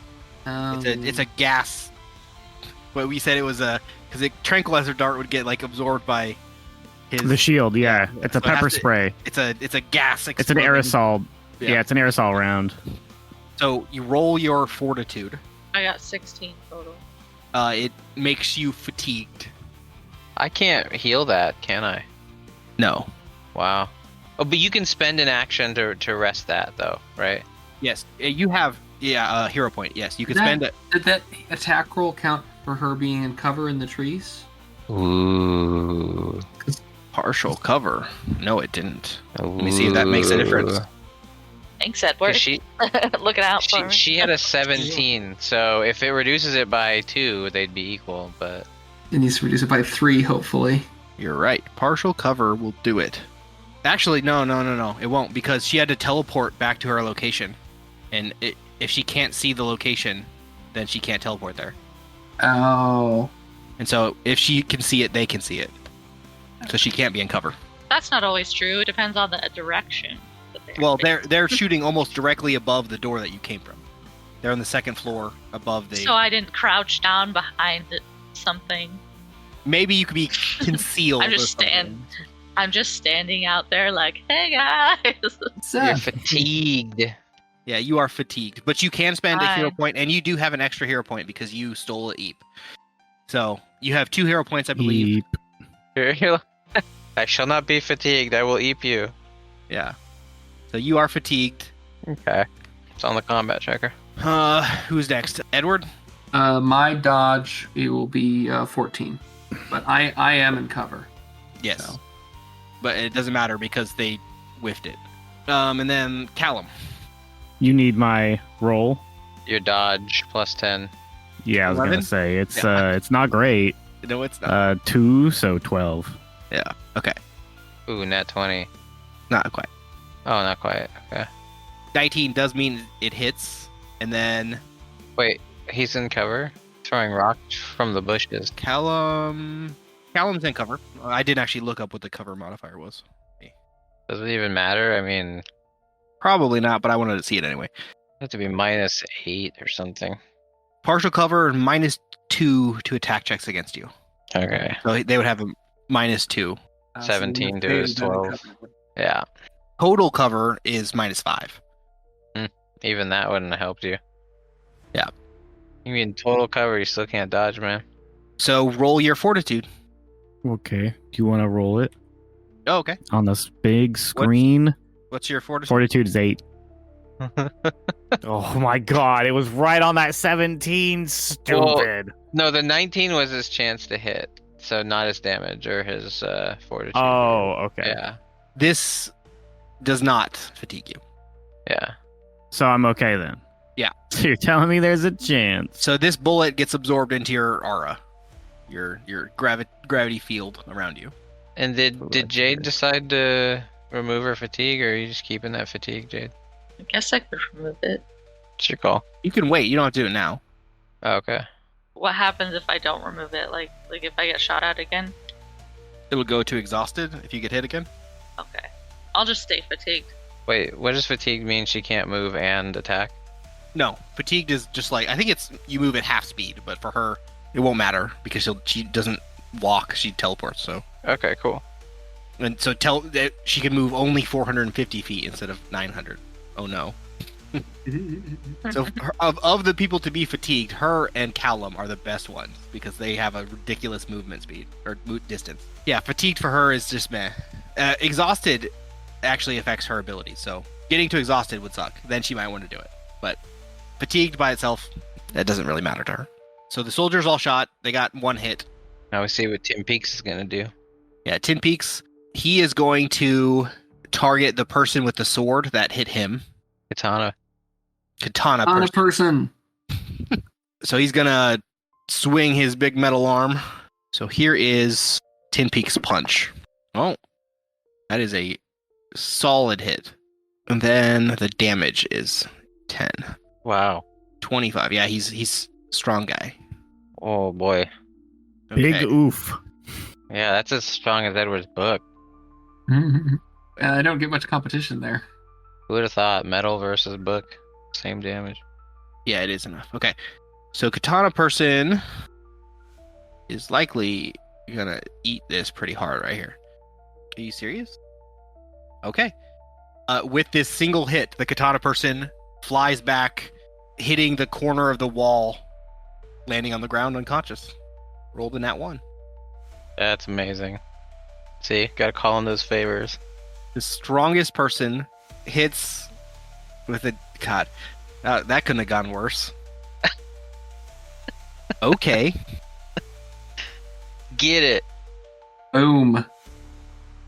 It's a gas. But we said it was because a tranquilizer dart would get like absorbed by his. The shield, yeah. It's a So it has pepper to- spray. It's a gas. It's an exploding. aerosol. Yeah. Yeah, it's an aerosol round. So you roll your fortitude. I got 16 total. It makes you fatigued. I can't heal that, can I? No. Wow. Oh, but you can spend an action to rest that, though, right? Yes, you have hero point. Yes, you can spend it. Did that attack roll count for her being in cover in the trees? Ooh. Partial cover. No, it didn't. Let me see if that makes a difference. Thanks, Edward. She Looking out for me. she had a 17, so if it reduces it by 2, they'd be equal. But It needs to reduce it by 3, hopefully. You're right. Partial cover will do it. Actually, no. It won't because she had to teleport back to her location, and if she can't see the location, then she can't teleport there. Oh. And so if she can see it, they can see it. So she can't be in cover. That's not always true. It depends on the direction. That Well, they're shooting almost directly above the door that you came from. They're on the second floor above the. So I didn't crouch down behind something. Maybe you could be concealed. I'm just I'm just standing out there like, hey guys. you're fatigued. Yeah, you are fatigued, but you can spend a hero Fine. point, and you do have an extra hero point because you stole a Eep. So you have 2 hero points, I believe. You're I shall not be fatigued. I will eat you. Yeah. So you are fatigued. Okay. It's on the combat checker. Who's next? Edward? My dodge, it will be 14. But I am in cover. Yes. So. But it doesn't matter because they whiffed it. And then Callum. You need my roll. Your dodge plus 10. Yeah, I was 11? gonna say it's Yeah. it's not great. No, it's not. 2, so 12. Yeah. Okay. Ooh, nat 20. Not quite. Oh, not quite. Okay. 19 does mean it hits. And then Wait, he's in cover? Throwing rocks from the bushes. Callum's in cover. I didn't actually look up what the cover modifier was. Does it even matter? I mean, Probably not, but I wanted to see it anyway. it have to be minus 8 or something. Partial cover and -2 to attack checks against you. Okay. So they would have a -2. 17 to his 12. Yeah. Total cover is -5. Even that wouldn't have helped you. Yeah. You mean total cover, you still can't dodge, man. So roll your fortitude. Okay. Do you want to roll it Oh, okay. on this big screen? What's your fortitude? Fortitude is 8. Oh my god! It was right on that 17. Stupid. No, the 19 was his chance to hit, so not his damage or his fortitude. Oh, okay. Yeah. This does not fatigue you. Yeah. So I'm okay then. Yeah. So you're telling me there's a chance? So this bullet gets absorbed into your aura, your gravity field around you. And did Jade decide to remove her fatigue, or are you just keeping that fatigue, Jade? I guess I could remove it. It's your call. You can wait. You don't have to do it now. Oh, okay. What happens if I don't remove it? Like if I get shot at again? It'll go to exhausted if you get hit again. Okay. I'll just stay fatigued. Wait, what does fatigue mean? She can't move and attack? No, fatigued is just like I think it's you move at half speed, but for her it won't matter because she doesn't walk; she teleports. So Okay, cool. and so she can move only 450 feet instead of 900. Oh no! So of the people to be fatigued, her and Callum are the best ones because they have a ridiculous movement speed or distance. Yeah, fatigued for her is just meh. Exhausted actually affects her ability, so getting to exhausted would suck. Then she might want to do it, but fatigued by itself, that doesn't really matter to her. So the soldiers all shot. They got 1 hit. Now we see what Tim Peaks is gonna do. Yeah, Tin Peaks. He is going to target the person with the sword that hit him. Katana. Katana On a person. person. So he's gonna swing his big metal arm So here is Tin Peak's punch. Oh, that is a solid hit. And then the damage is 10. Wow. 25. Yeah, he's a strong guy. Oh boy. Big Okay. oof. Yeah, that's as strong as Edward's book. I don't get much competition there. Who would have thought metal versus book, same damage? Yeah, it is enough. Okay. So Katana person is likely gonna eat this pretty hard right here. Are you serious? Okay. With this single hit, the Katana person flies back, hitting the corner of the wall, landing on the ground unconscious. Rolled in that one. That's amazing. See, gotta call in those favors. The strongest person hits with a... God, that couldn't have gone worse. Okay. Get it. Boom.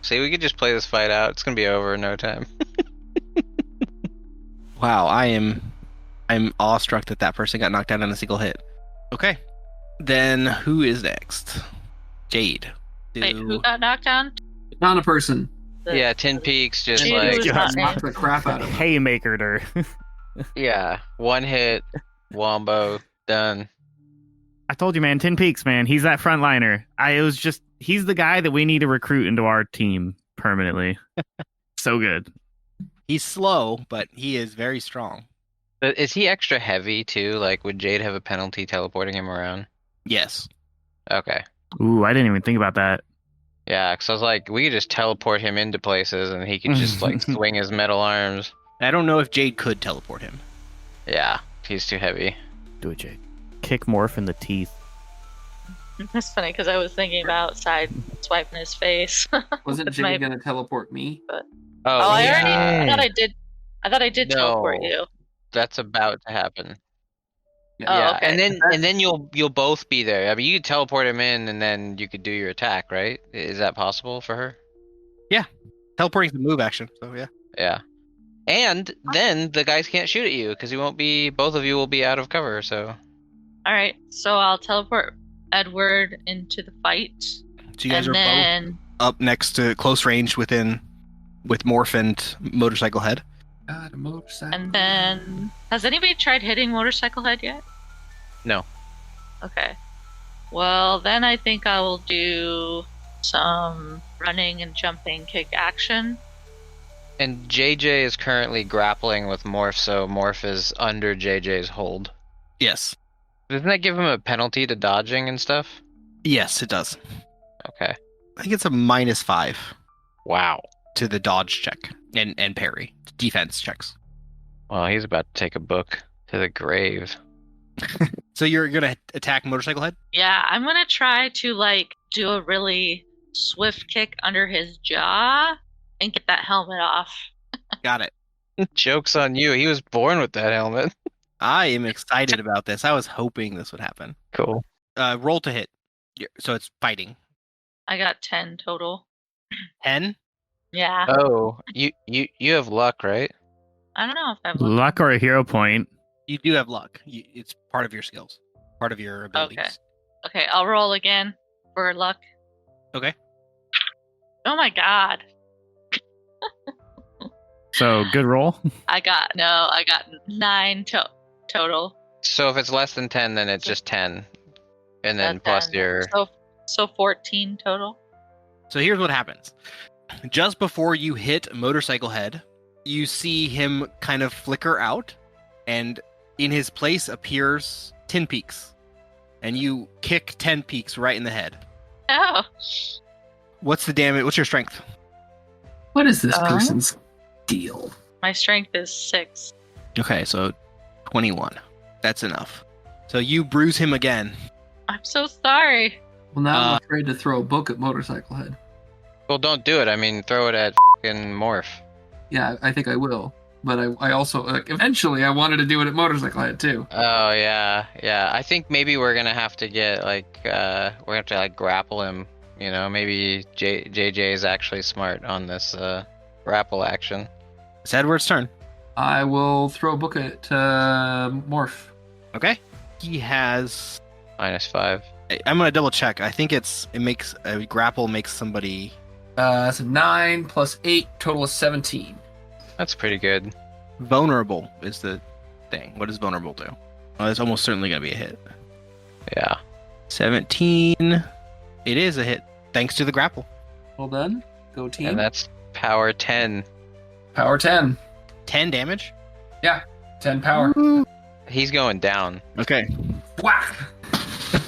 See, we could just play this fight out. It's gonna be over in no time. Wow, I'm awestruck that person got knocked out on a single hit. Okay. Then who is next? Jade. Wait, who got knocked down? Not a person. Yeah, Tin Peaks just Jade like was not named. Knock the crap out of him. Haymakered her. yeah, one hit, wombo, done. I told you, man. Tin Peaks, man. He's that frontliner. He's the guy that we need to recruit into our team permanently. So good. He's slow, but he is very strong. But is he extra heavy too? Like, would Jade have a penalty teleporting him around? Yes. Okay. Ooh, I didn't even think about that. Yeah, because I was like, we could just teleport him into places and he could just like swing his metal arms. I don't know if Jade could teleport him. Yeah, he's too heavy. Do it, Jake. Kick Morph in the teeth. That's funny because I was thinking about side swiping his face. Wasn't With Jade my- gonna teleport me? Oh, I yeah. already. I thought I did No. teleport you. That's about to happen. Oh, yeah, okay. and then you'll both be there. I mean, you could teleport him in, and then you could do your attack, right? Is that possible for her? Teleporting's the move action, so yeah. Yeah. And then the guys can't shoot at you because you won't be. Both of you will be out of cover. So All right, so I'll teleport Edward into the fight, So you guys and are then both up next to close range with Morph and Motorcycle Head. God, a motorcycle. and then has anybody tried hitting Motorcycle Head yet? No. Okay. Well, then I think I will do some running and jumping kick action. And JJ is currently grappling with Morph, so Morph is under JJ's hold. Yes. Doesn't that give him a penalty to dodging and stuff? Yes, it does. Okay. I think it's a -5 Wow. to the dodge check and parry. Defense checks. Well, he's about to take a book to the grave. So you're gonna attack Motorcycle Head? Yeah, I'm gonna try to do a really swift kick under his jaw and get that helmet off. Got it. Joke's on you. He was born with that helmet. I am excited about this. I was hoping this would happen. Cool. Roll to hit. So it's fighting. I got 10 total. 10? Yeah. Oh, you have luck, right? I don't know if I've Luck or a hero point. You do have luck. It's part of your skills. Part of your abilities. Okay, I'll roll again for luck. Okay. Oh my god. So good roll. I got 9 total. So if it's less than 10, then it's just 10. And then That's plus 10. your... So 14 total. So here's what happens. Just before you hit Motorcycle Head, you see him kind of flicker out, and in his place appears Tin Peaks. And you kick 10 Peaks right in the head. Oh. What's the damage? What's your strength? What is this person's deal? My strength is 6. Okay, so 21. That's enough. So you bruise him again. I'm so sorry. Well, now I'm afraid to throw a book at Motorcycle Head. Well, don't do it. I mean, throw it at f***ing Morph. Yeah, I think I will. But I also, eventually I wanted to do it at Motorcycle Head too. Oh, yeah. Yeah, I think maybe we're going to have to get, we're going to have to, grapple him. You know, maybe JJ is actually smart on this grapple action. It's Edward's turn. I will throw a book at Morph. Okay. He has -5. I'm gonna double check. I think it makes a grapple makes somebody That's a 9 plus 8, total of 17. That's pretty good. vulnerable is the thing. What does vulnerable do? Oh, it's almost certainly gonna be a hit. Yeah. 17. It is a hit thanks to the grapple. Well done. Go team. And that's power 10. Power 10. 10 damage. 10 power. He's going down. Okay. Whack!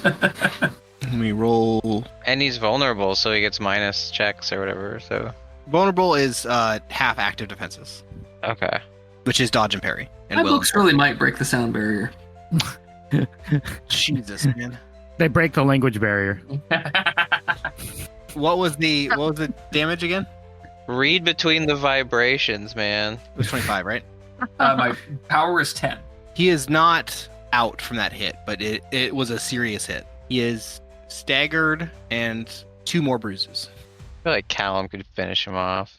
Let me roll. And he's vulnerable, so he gets minus checks or whatever, so. Vulnerable is half active defenses, Okay. which is dodge and parry. And My will. books really might break the sound barrier. Jesus, man. They break the language barrier. What was the damage again? Read between the vibrations, man. It was 25, right? My power is 10. He is not out from that hit, but it was a serious hit. He is staggered and 2 more bruises. I feel like Callum could finish him off.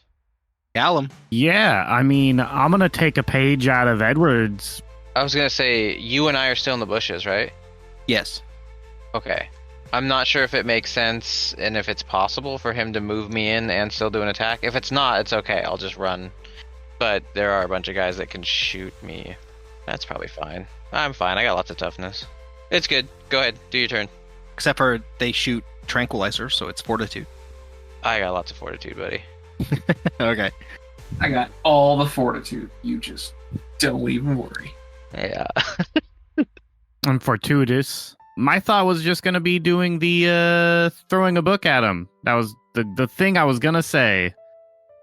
Callum. Yeah, I mean, I'm gonna take a page out of Edward's. I was gonna say, you and I are still in the bushes, right? Yes. Okay. I'm not sure if it makes sense and if it's possible for him to move me in and still do an attack. If it's not, it's okay. I'll just run. But there are a bunch of guys that can shoot me. That's probably fine. I'm fine. I got lots of toughness. It's good. Go ahead. Do your turn. Except for they shoot tranquilizer, so it's fortitude. I got lots of fortitude, buddy. Okay. I got all the fortitude. You just don't even worry. Yeah. I'm fortuitous. My thought was just gonna be doing the throwing a book at him. That was the thing I was gonna say.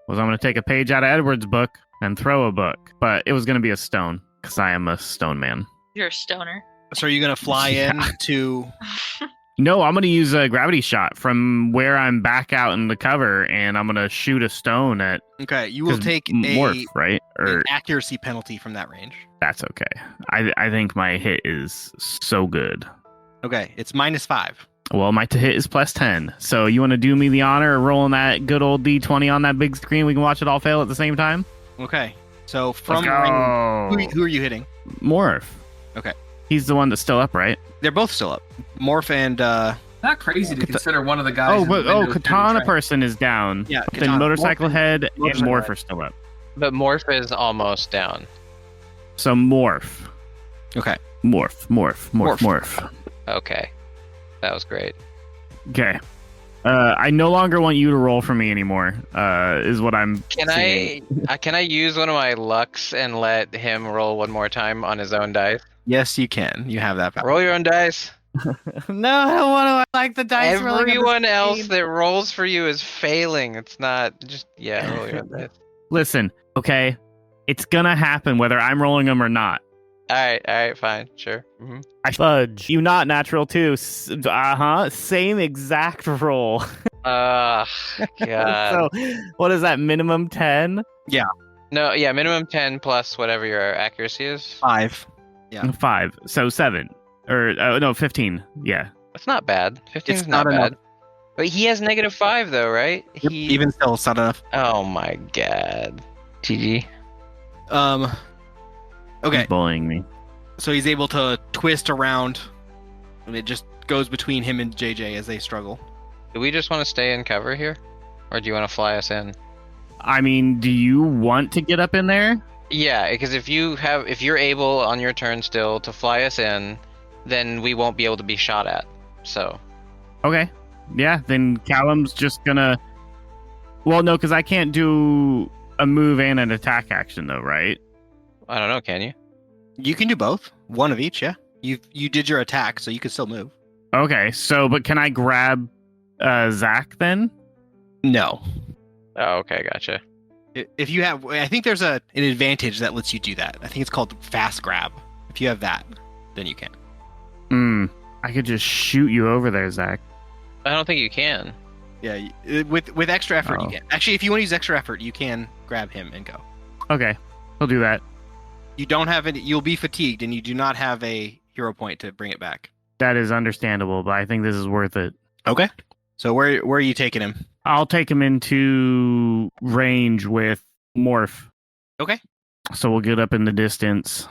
Was I'm gonna take a page out of Edward's book and throw a book, but it was gonna be a stone because I am a stone man. You're a stoner. So are you going to fly in to... No, I'm gonna use a gravity shot from where I'm back out in the cover, and I'm gonna shoot a stone at. Okay, you will 'cause take morph, right? Or an accuracy penalty from that range. that's okay. I think my hit is so good. Okay, it's -5. Well, my hit is +10. So you want to do me the honor of rolling that good old D20 on that big screen? We can watch it all fail at the same time. Okay, so Let's from go. range, who are you hitting? Morph. Okay. He's the one that's still up, right? They're both still up. Morph and Not crazy to consider one of the guys. Oh, in but the window Katana doing the person is down. yeah, Then Katana. Motorcycle Head and Motorcycle Morph Head. are still up. But Morph is almost down. So Morph. Okay. Morph. Okay. That was great. Okay. I no longer want you to roll for me anymore. Is what I'm. Can seeing. I use one of my lucks and let him roll one more time on his own dice? Yes, you can. You have that power. Roll your own dice. No, I don't want to like the dice. Everyone else that rolls for you is failing. It's not just roll your own dice. Listen, okay, it's gonna happen whether I'm rolling them or not. All right, fine, sure. Mm-hmm. I fudge. You not natural too. Same exact roll. God. So, what is that? Minimum 10? No, yeah, minimum 10 plus whatever your accuracy is. 5. Yeah. 5. So 7. Or no, 15. Yeah. That's not bad. 15 is It's not not bad. enough. But he has -5 though, right? Yep, even still, it's not enough. Oh my god. GG. Okay, He's bullying me. so he's able to twist around, and it just goes between him and JJ as they struggle. Do we just want to stay in cover here? Or do you want to fly us in? I mean, do you want to get up in there? Yeah, because if you're able on your turn still to fly us in, then we won't be able to be shot at. So Okay. Yeah, then Callum's just gonna. Well, no, because I can't do a move and an attack action, though, right? I don't know, can you? You can do both. One of each, yeah. You did your attack, so you can still move. Okay, so, but can I grab Zach then? No. Oh, okay, gotcha. If you have, I think there's an advantage that lets you do that. I think it's called fast grab. If you have that, then you can. I could just shoot you over there, Zach. I don't think you can. Yeah, with extra effort, you Oh. can. Actually, if you want to use extra effort, you can grab him and go. Okay, I'll do that. You don't have it. You'll be fatigued, and you do not have a hero point to bring it back. That is understandable, but I think this is worth it. Okay. So where are you taking him? I'll take him into range with Morph. Okay. So we'll get up in the distance.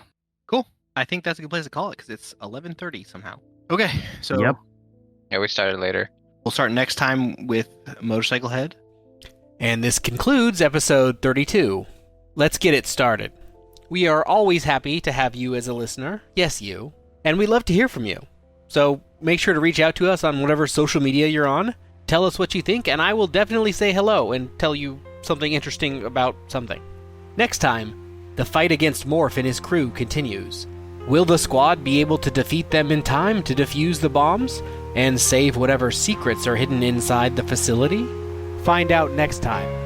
Cool. I think that's a good place to call it because it's 11:30 somehow. Okay. So Yep. Yeah, we started later. We'll start next time with Motorcycle Head. And this concludes episode 32. Let's get it started. We are always happy to have you as a listener. Yes, you. And we love to hear from you. So make sure to reach out to us on whatever social media you're on. Tell us what you think, and I will definitely say hello and tell you something interesting about something. Next time, the fight against Morph and his crew continues. Will the squad be able to defeat them in time to defuse the bombs and save whatever secrets are hidden inside the facility? Find out next time